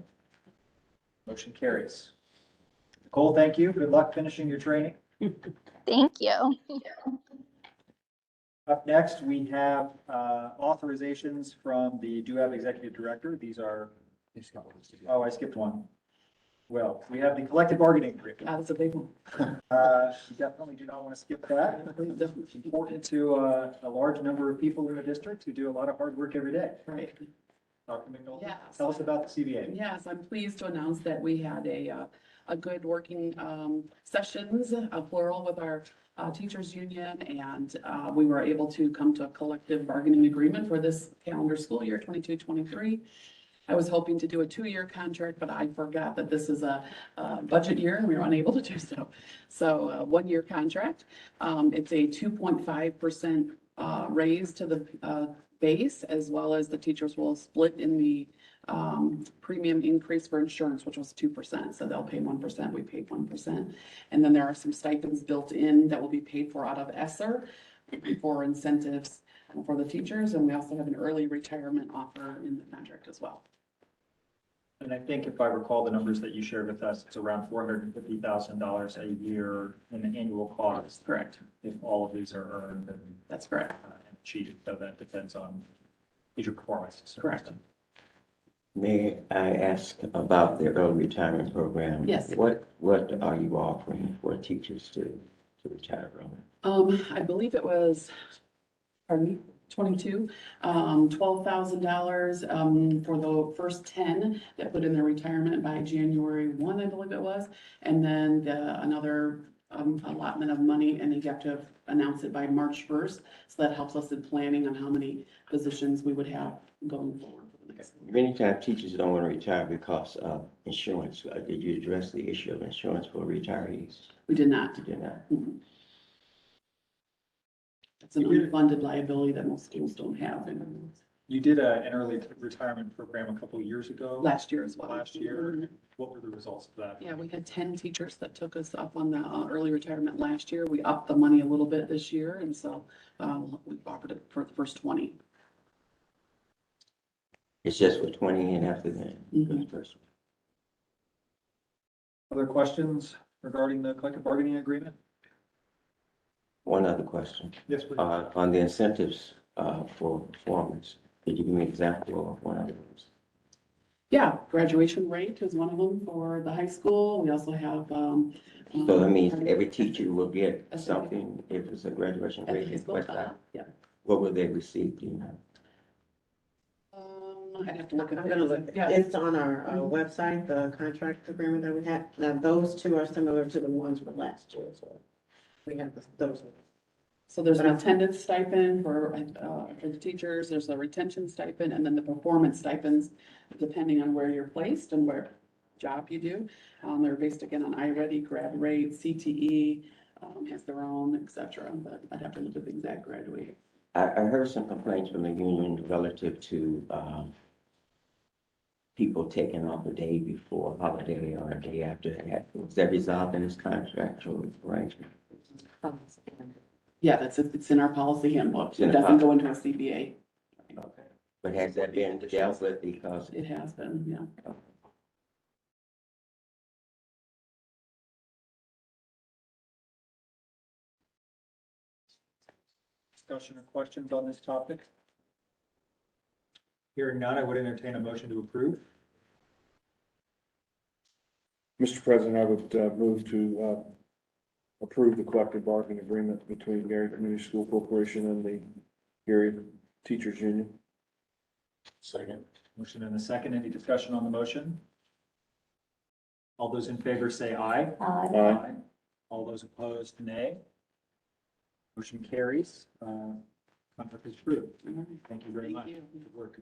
Motion carries. Nicole, thank you. Good luck finishing your training. Thank you. Up next, we have authorizations from the DUAB Executive Director. These are, oh, I skipped one. Well, we have the collective bargaining agreement. That was a big one. You definitely do not want to skip that. It's important to a large number of people in the district who do a lot of hard work every day. Right. Dr. McNulty, Yes. tell us about the CBA. Yes, I'm pleased to announce that we had a good working sessions, plural, with our teachers union, and we were able to come to a collective bargaining agreement for this calendar school year, 22-23. I was hoping to do a 2-year contract, but I forgot that this is a budget year and we were unable to do so. So 1-year contract. It's a 2.5% raise to the base, as well as the teachers will split in the premium increase for insurance, which was 2%. So they'll pay 1%, we paid 1%. And then there are some stipends built in that will be paid for out of ESSER for incentives for the teachers. And we also have an early retirement offer in the contract as well. And I think if I recall the numbers that you shared with us, it's around $450,000 a year in annual cost. Correct. If all of these are earned and That's correct. achieved, so that depends on teacher performance. Correct. May I ask about the early retirement program? Yes. What are you offering for teachers to retire early? I believe it was, pardon me, 22, $12,000 for the first 10 that put in their retirement by January 1, I believe it was. And then another allotment of money, and you have to announce it by March 1st. So that helps us in planning on how many positions we would have going forward. Many times teachers don't want to retire because of insurance. Did you address the issue of insurance for retirees? We did not. You did not. It's an unfunded liability that most schools don't have. You did an early retirement program a couple of years ago. Last year as well. Last year. What were the results of that? Yeah, we had 10 teachers that took us up on the early retirement last year. We upped the money a little bit this year, and so we offered it for the first 20. It's just for 20 and after that. Mhm. Other questions regarding the collective bargaining agreement? One other question. Yes, please. On the incentives for performance, could you give me an example of one of those? Yeah, graduation rate is one of them for the high school. We also have. So that means every teacher will get something if it's a graduation At the rate. high school, yeah. What will they receive, do you know? I'd have to look at. I'm gonna look, Yeah. it's on our website, the contract agreement that we had. Now, those two are similar to the ones from last year as well. We have those. So there's an attendance stipend for the teachers, there's a retention stipend, and then the performance stipends, depending on where you're placed and where job you do. They're based again on iReady, grad rate, CTE, has their own, et cetera, but I'd have to look at the exact graduate. I heard some complaints from the union relative to people taking off a day before a holiday or a day after that. Was that resolved in this contractual arrangement? Yeah, it's in our policy handbook. It's in It the doesn't policy. go into a CBA. Okay. But has that been dealt with because? It has been, yeah. Discussion or questions on this topic? Hearing none, I would entertain a motion to approve. Mr. President, I would move to approve the collective bargaining agreement between Gary Community School Corporation and the Gary Teachers Union. Second. Motion and a second. Any discussion on the motion? All those in favor say aye. Aye. All those opposed, nay. Motion carries. Contract is approved. Thank you very much. Thank you. Good work.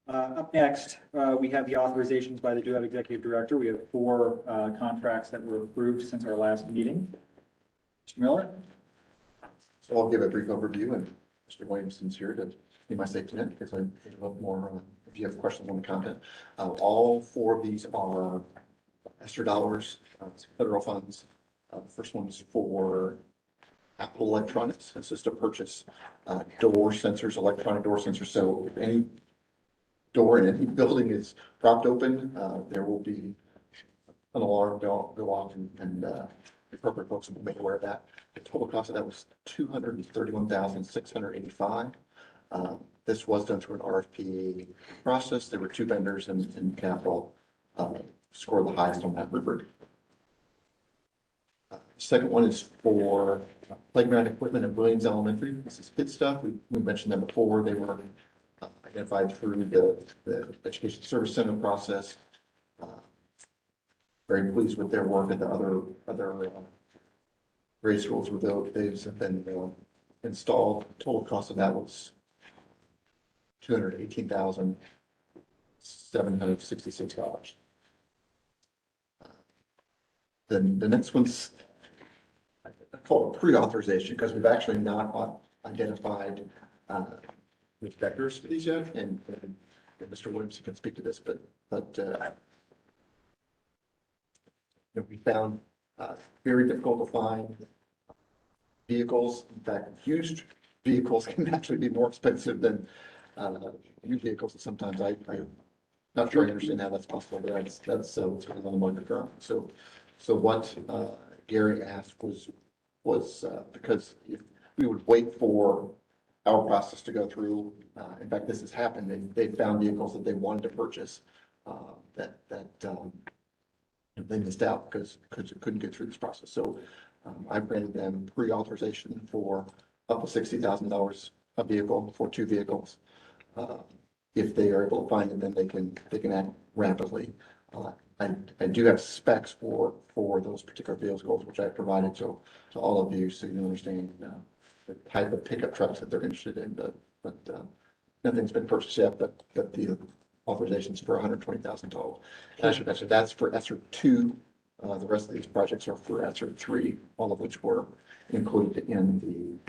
Up next, we have the authorizations by the DUAB Executive Director. We have 4 contracts that were approved since our last meeting. Mr. Miller? So I'll give a brief overview, and Mr. Williamson's here to be my safety net because I have a little more, if you have questions on the content. All 4 of these are ESSER dollars, federal funds. The first one is for Apple Electronics. It's just to purchase door sensors, electronic door sensors. So if any door in any building is propped open, there will be an alarm go off, and the appropriate folks will be made aware of that. The total cost of that was $231,685. This was done through an RFP process. There were 2 vendors in capital. score the highest on that rubric. Second one is for playground equipment at Williams Elementary. This is pit stuff. We mentioned them before. They were identified through the Education Service Center process. Very pleased with their work at the other grade schools where those have been installed. Total cost of that was $218,766. Then the next one's called a pre-authorization because we've actually not identified the vectors for these yet, and Mr. Williamson can speak to this, but we found very difficult to find vehicles. In fact, used vehicles can actually be more expensive than new vehicles. And sometimes I'm not sure I understand how that's possible, but that's what's going on among the ground. So what Gary asked was because if we would wait for our process to go through, in fact, this has happened. They found vehicles that they wanted to purchase that they missed out because it couldn't get through this process. So I granted them pre-authorization for up to $60,000 a vehicle for 2 vehicles. If they are able to find it, then they can act rapidly. I do have specs for those particular vehicles, which I provided to all of you, so you understand the type of pickup trucks that they're interested in. But nothing's been purchased yet. But the authorizations for $120,000 total. And I should mention that's for ESSER 2. The rest of these projects are for ESSER 3, all of which were included in the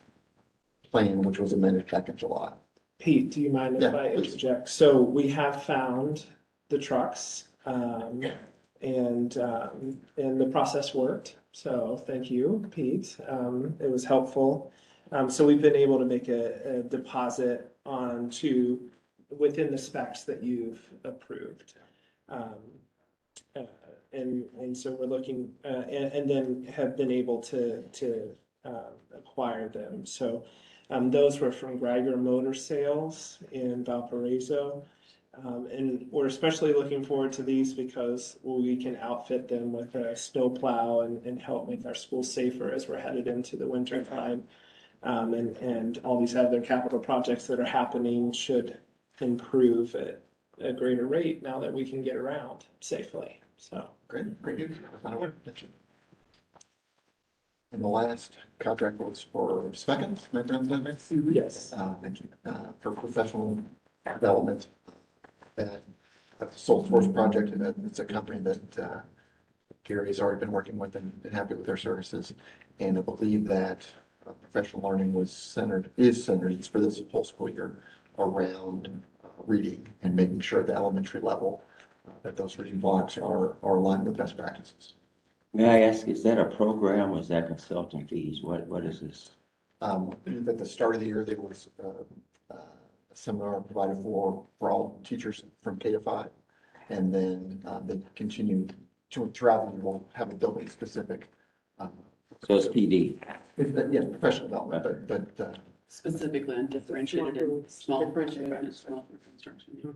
plan, which was amended back in July. Pete, do you mind if Yeah, I please. interject? So we have found the trucks, and the process worked. So thank you, Pete. It was helpful. So we've been able to make a deposit onto within the specs that you've approved. And so we're looking, and then have been able to acquire them. So those were from Geiger Motor Sales in Valparaiso. And we're especially looking forward to these because we can outfit them with a snowplow and help make our schools safer as we're headed into the winter time. And all these other capital projects that are happening should improve at a greater rate now that we can get around safely. So Great news. And the last contract was for Speckens, yes, thank you, for professional development. That's a sole source project, and it's a company that Gary's already been working with and happy with their services. And I believe that professional learning is centered for this whole school year around reading and making sure at the elementary level that those reading blocks are aligned with best practices. May I ask, is that a program or is that consulting fees? What is this? At the start of the year, there was a seminar provided for all teachers from K to 5. And then they continued throughout the year, we'll have a building specific. So it's PD. Yeah, professional development, but Specifically on differentiated and small. Differentiated. Small construction.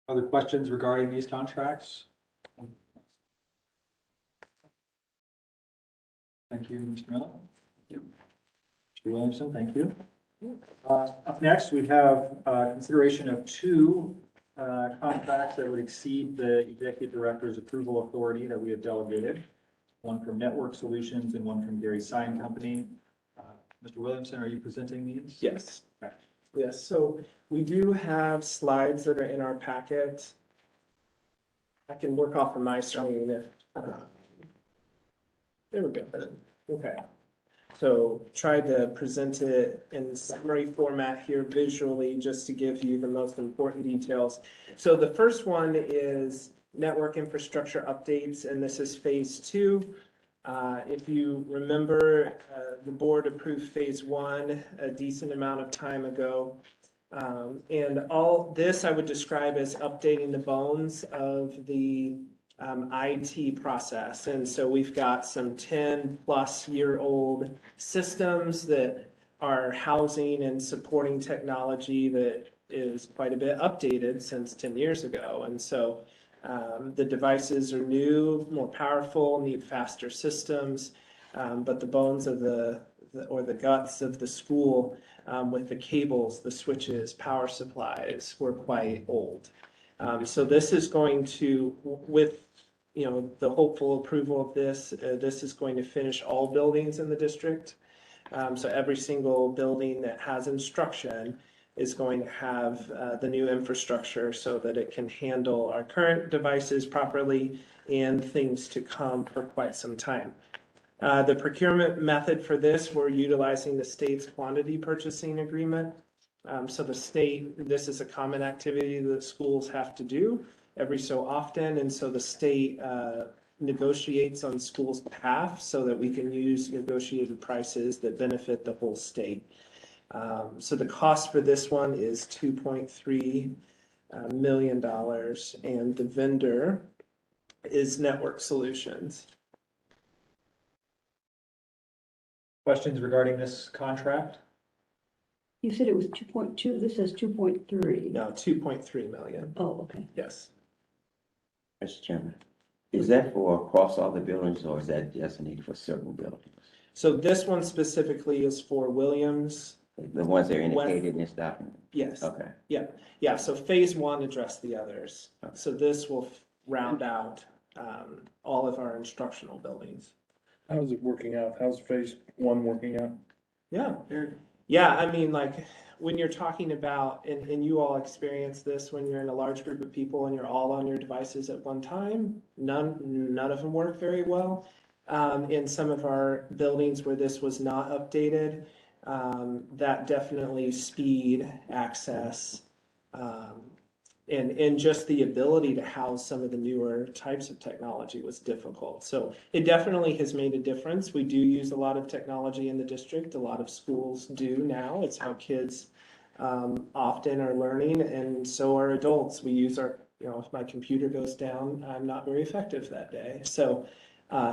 Other questions regarding these contracts? Thank you, Mr. Miller. Mr. Williamson, thank you. Up next, we have consideration of 2 contracts that would exceed the executive director's approval authority that we have delegated. One from Network Solutions and one from Gary Sign Company. Mr. Williamson, are you presenting these? yes. Okay. Yes, so we do have slides that are in our packet. I can work off of my screen if, there we go. Okay. So try to present it in summary format here visually, just to give you the most important details. So the first one is network infrastructure updates, and this is phase 2. If you remember, the board approved phase 1 a decent amount of time ago. And all this I would describe as updating the bones of the IT process. And so we've got some 10-plus-year-old systems that are housing and supporting technology that is quite a bit updated since 10 years ago. And so the devices are new, more powerful, need faster systems, but the bones of or the guts of the school with the cables, the switches, power supplies were quite old. So this is going to, with the hopeful approval of this, this is going to finish all buildings in the district. So every single building that has instruction is going to have the new infrastructure so that it can handle our current devices properly and things to come for quite some time. The procurement method for this, we're utilizing the state's quantity purchasing agreement. So the state, this is a common activity that schools have to do every so often. And so the state negotiates on schools' behalf so that we can use negotiated prices that benefit the whole state. So the cost for this one is $2.3 million, and the vendor is Network Solutions. Questions regarding this contract? You said it was 2.2, this says 2.3. No, 2.3 million, Oh, okay. yes. Mr. Chairman, is that for across all the buildings or is that designated for certain buildings? So this one specifically is for Williams. The ones that are indicated in this document? Yes. Okay. Yeah, so phase one addressed the others. So this will round out all of our instructional buildings. How's it working out? How's phase one working out? Yeah, I mean, like, when you're talking about, and you all experience this when you're in a large group of people and you're all on your devices at one time, none of them work very well. In some of our buildings where this was not updated, that definitely speed, access, and just the ability to house some of the newer types of technology was difficult. So it definitely has made a difference. We do use a lot of technology in the district. A lot of schools do now. It's how kids often are learning, and so are adults. We use our, if my computer goes down, I'm not very effective that day. So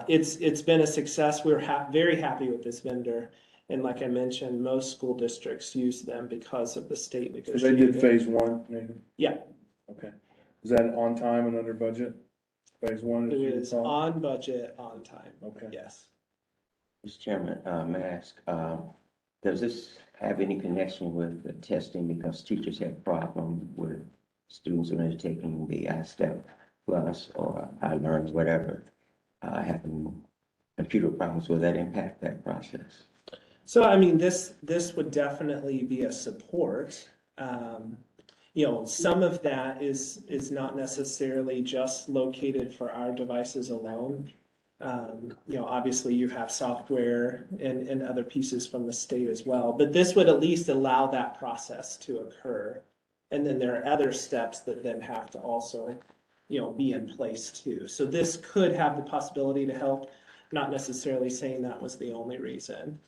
it's been a success. We're very happy with this vendor. And like I mentioned, most school districts use them because of the state So negotiation. they did phase one, Nathan? Yeah. Okay. Is that on time and under budget? Phase one? It as you is recall? on budget, on time. Okay. Yes. Mr. Chairman, may I ask, does this have any connection with the testing? Because teachers have problems with students who are taking the I-STEP Plus or I-Learn, whatever, having computer problems. Will that impact that process? So, I mean, this would definitely be a support. Some of that is not necessarily just located for our devices alone. Obviously you have software and other pieces from the state as well, but this would at least allow that process to occur. And then there are other steps that then have to also, be in place too. So this could have the possibility to help, not necessarily saying that was the only reason.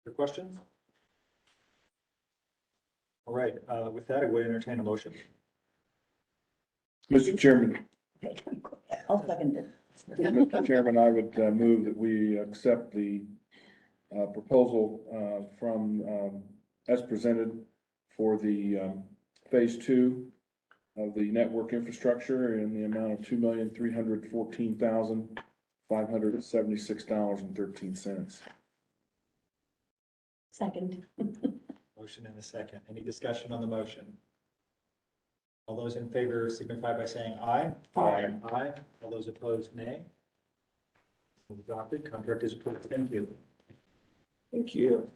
Your questions? All right, with that, I would entertain a motion. Mr. Chairman, I'll second it. Mr. Chairman, I would move that we accept the proposal from, as presented for the phase two of the network infrastructure in the amount of $2,314,576.13. Second. Motion and a second. Any discussion on the motion? All those in favor signify by saying aye. Aye. Aye. All those opposed, nay. Adopted. Contract is approved. Thank you. Thank you.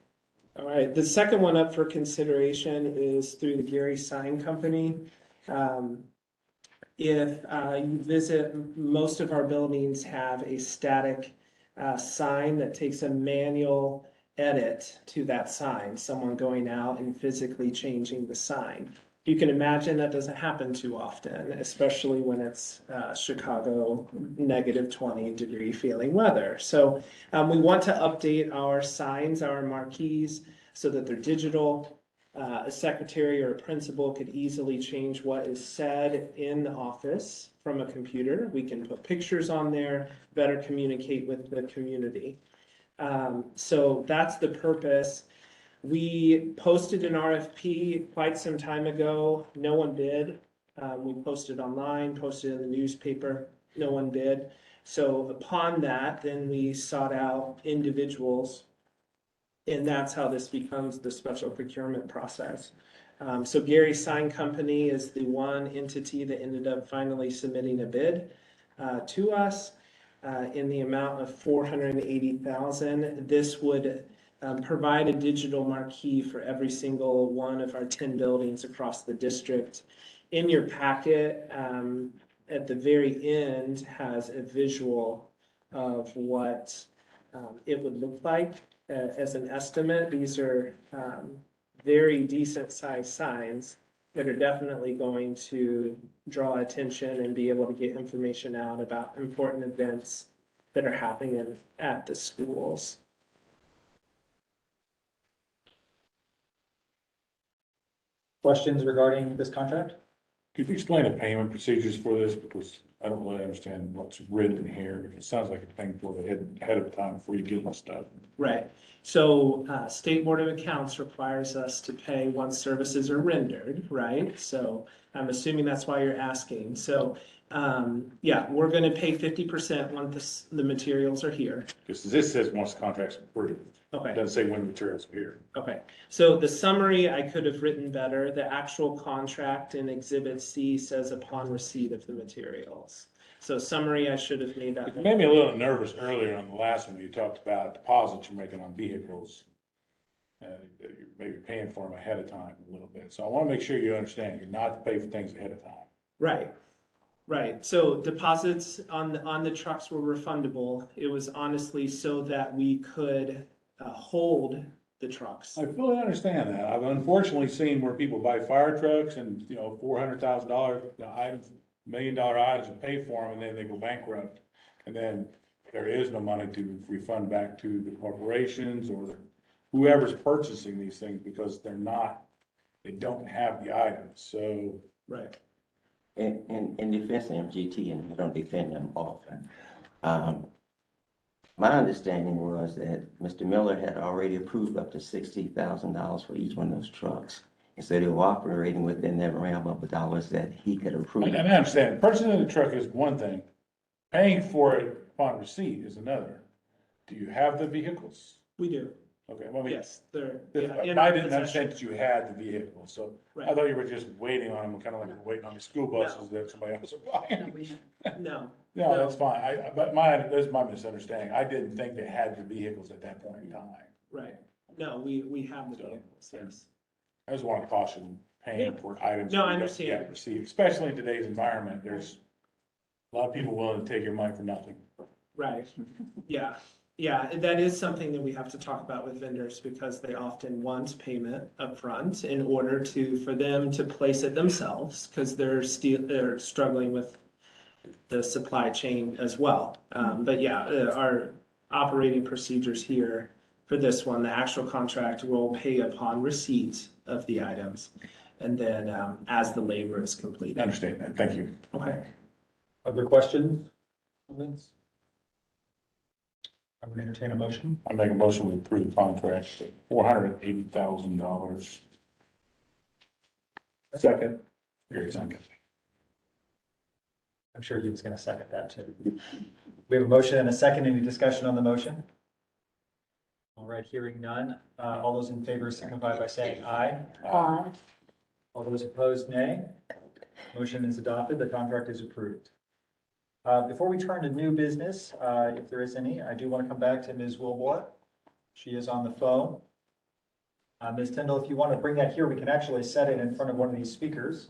All right, the second one up for consideration is through the Gary Sign Company. If you visit, most of our buildings have a static sign that takes a manual edit to that sign, someone going out and physically changing the sign. You can imagine that doesn't happen too often, especially when it's Chicago -20-degree feeling weather. So we want to update our signs, our marquees, so that they're digital. A secretary or a principal could easily change what is said in the office from a computer. We can put pictures on there, better communicate with the community. So that's the purpose. We posted an RFP quite some time ago. No one bid. We posted online, posted in the newspaper. No one bid. So upon that, then we sought out individuals. And that's how this becomes the special procurement process. So Gary Sign Company is the one entity that ended up finally submitting a bid to us in the amount of $480,000. This would provide a digital marquee for every single one of our 10 buildings across the district. In your packet, at the very end, has a visual of what it would look like as an estimate. These are very decent sized signs that are definitely going to draw attention and be able to get information out about important events that are happening at the schools. Questions regarding this contract? Could you explain the payment procedures for this? Because I don't really understand what's written here. It sounds like a thing for the ahead of time before you give them stuff. Right. So State Board of Accounts requires us to pay once services are rendered, right? So I'm assuming that's why you're asking. So yeah, we're going to pay 50% once the materials are here. Because this says once the contract's approved. Okay. It doesn't say when materials are here. Okay, so the summary I could have written better. The actual contract in Exhibit C says upon receipt of the materials. So summary, I should have made that. It made me a little nervous earlier on the last one. You talked about deposits you're making on vehicles. You're maybe paying for them ahead of time a little bit. So I want to make sure you understand you're not to pay for things ahead of time. Right, right. So deposits on the trucks were refundable. It was honestly so that we could hold the trucks. I fully understand that. I've unfortunately seen where people buy fire trucks and, you know, $400,000 items, $1 million items and pay for them, and then they go bankrupt. And then there is no money to refund back to the corporations or whoever's purchasing these things because they don't have the items. So. Right. In defense of MGT, and we don't defend them often, my understanding was that Mr. Miller had already approved up to $60,000 for each one of those trucks. And so they were operating within that realm of the dollars that he could approve. I understand. Purchasing the truck is one thing. Paying for it upon receipt is another. Do you have the vehicles? We do. Okay, well, Yes, they're. I didn't understand that you had the vehicles, so I Right. thought you were just waiting on them, kind of like you're waiting on the school buses that somebody else is buying. No, No, that's fine. But that's my misunderstanding. I didn't think they had the vehicles at that point in time. right. No, we have the vehicles, yes. I just want to caution paying for items. No, I you don't understand. yet receive, especially in today's environment. There's a lot of people willing to take your money for nothing. Right, yeah, yeah, that is something that we have to talk about with vendors because they often want payment upfront in order for them to place it themselves, because they're struggling with the supply chain as well. But yeah, our operating procedures here for this one, the actual contract will pay upon receipt of the items. And then as the labor is I completed. understand that. Thank you. Okay. Other questions? Comments? I'm going to entertain a motion. I make a motion to approve the contract for $480,000. Second. Very second. I'm sure he was going to second that too. We have a motion and a second. Any discussion on the motion? All right, hearing none. All those in favor signify by saying aye. Aye. All those opposed, nay. Motion is adopted. The contract is approved. Before we turn to new business, if there is any, I do want to come back to Ms. Wilmore. She is on the phone. Ms. Tyndall, if you want to bring that here, we can actually set it in front of one of these speakers.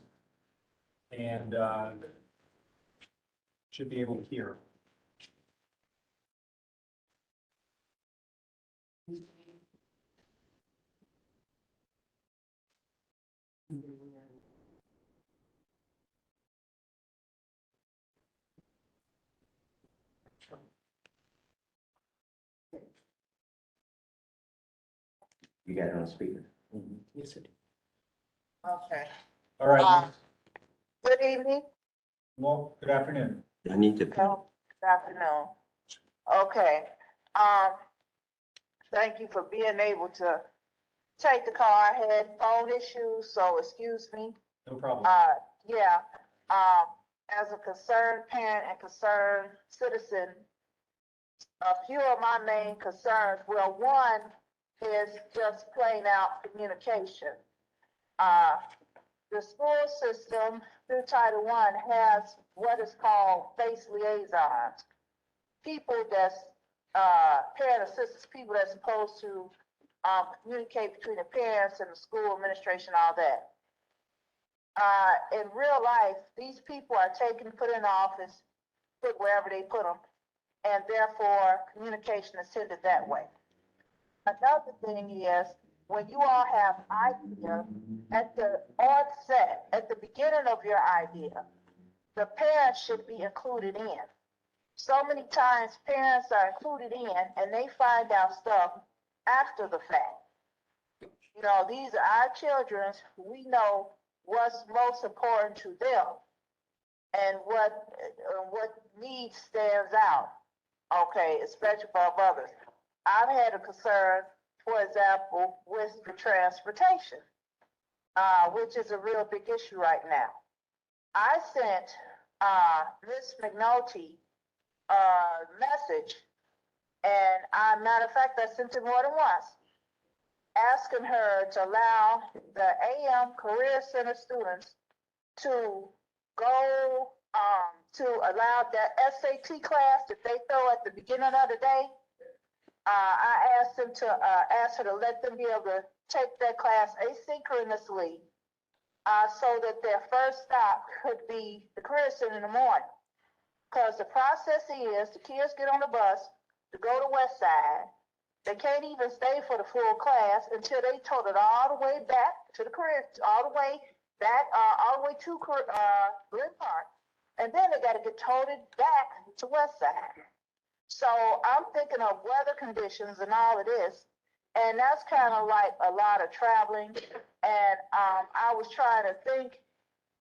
And should be able to hear. You got it on speaker. Yes, it is. Okay. All right. Good evening. Well, good afternoon. I need to. Good afternoon. Okay, thank you for being able to take the car. I had phone issues, so excuse me. No problem. Yeah, as a concerned parent and concerned citizen, a few of my main concerns, well, one is just plain out communication. The school system through Title I has what is called face liaisons. People that's, parent assistants, people that's supposed to, communicate between the parents and the school administration, all that. In real life, these people are taken, put in office, put wherever they put them, and therefore communication is hindered that way. Another thing is, when you all have idea at the onset, at the beginning of your idea, the parents should be included in. So many times parents are included in and they find out stuff after the fact. You know, these are our children. We know what's most important to them and what needs stands out. Okay, especially for others. I've had a concern, for example, with the transportation, which is a real big issue right now. I sent Miss McNulty a message, and matter of fact, I sent it more than once, asking her to allow the AM Career Center students to go to allow that SAT class that they throw at the beginning of the day. I asked them to ask her to let them be able to take that class asynchronously, so that their first stop could be the career center in the morning. Because the process is the kids get on the bus to go to West Side. They can't even stay for the full class until they tote it all the way back to the career, all the way back, all the way to Glen Park. And then they got to get toted back to West Side. So I'm thinking of weather conditions and all of this. And that's kind of like a lot of traveling. And I was trying to think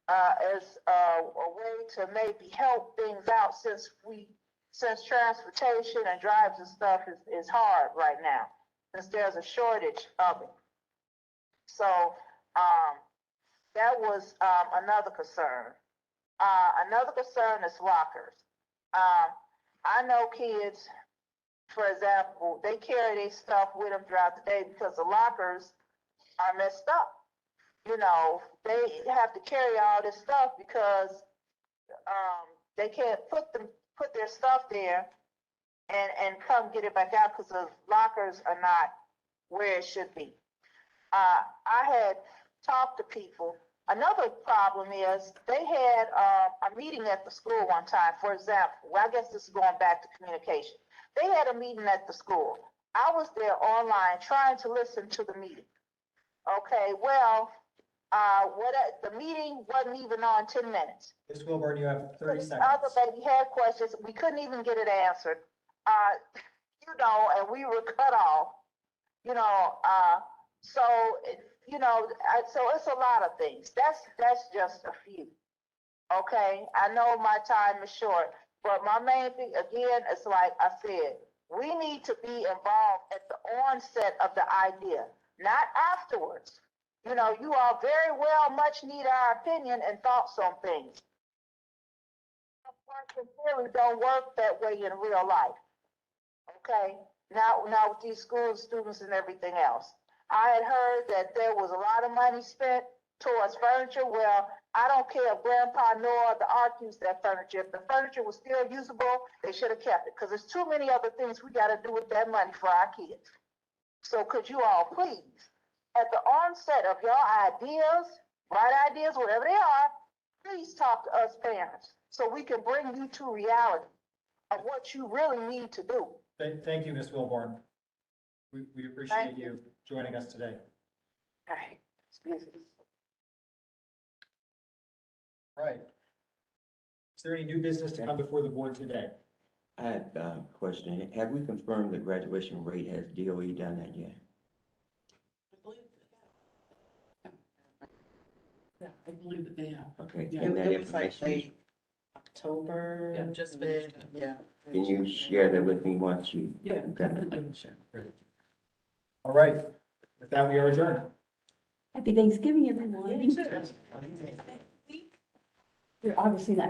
as a way to maybe help things out since transportation and drives and stuff is hard right now, since there's a shortage of it. So that was another concern. Another concern is lockers. I know kids, for example, they carry their stuff with them throughout the day because the lockers are messed up. You know, they have to carry all this stuff because they can't put their stuff there and come get it back out because the lockers are not where it should be. I had talked to people. Another problem is they had a meeting at the school one time, for example. Well, I guess this is going back to communication. They had a meeting at the school. I was there online trying to listen to the meeting. Okay, well, the meeting wasn't even on 10 minutes. Ms. Wilburn, you have 30 The seconds. other baby had questions. We couldn't even get it answered. You know, and we were cut off. You know, so it's a lot of things. That's just a few. Okay, I know my time is short, but my main thing again is like I said, we need to be involved at the onset of the idea, not afterwards. You know, you all very well much need our opinion and thoughts on things. Really don't work that way in real life. Okay, now with these school students and everything else. I had heard that there was a lot of money spent towards furniture. Well, I don't care if Grandpa nor the ARC used that furniture. If the furniture was still usable, they should have kept it because there's too many other things we got to do with that money for our kids. So could you all please, at the onset of your ideas, bright ideas, whatever they are, please talk to us parents so we can bring you to reality of what you really need to do. Thank you, Ms. Wilborn. We appreciate you joining us today. Okay. Excuse me. Right. Is there any new business to come before the board today? I had a question. Have we confirmed the graduation rate? Has DOE done that yet? I believe that they have. Okay, Yeah, and that It was like information, October. Yeah, just finished. Yeah. can you share that with me once you? Yeah, Okay. definitely. All right. With that, we are adjourned. Happy Thanksgiving, everyone. You're obviously not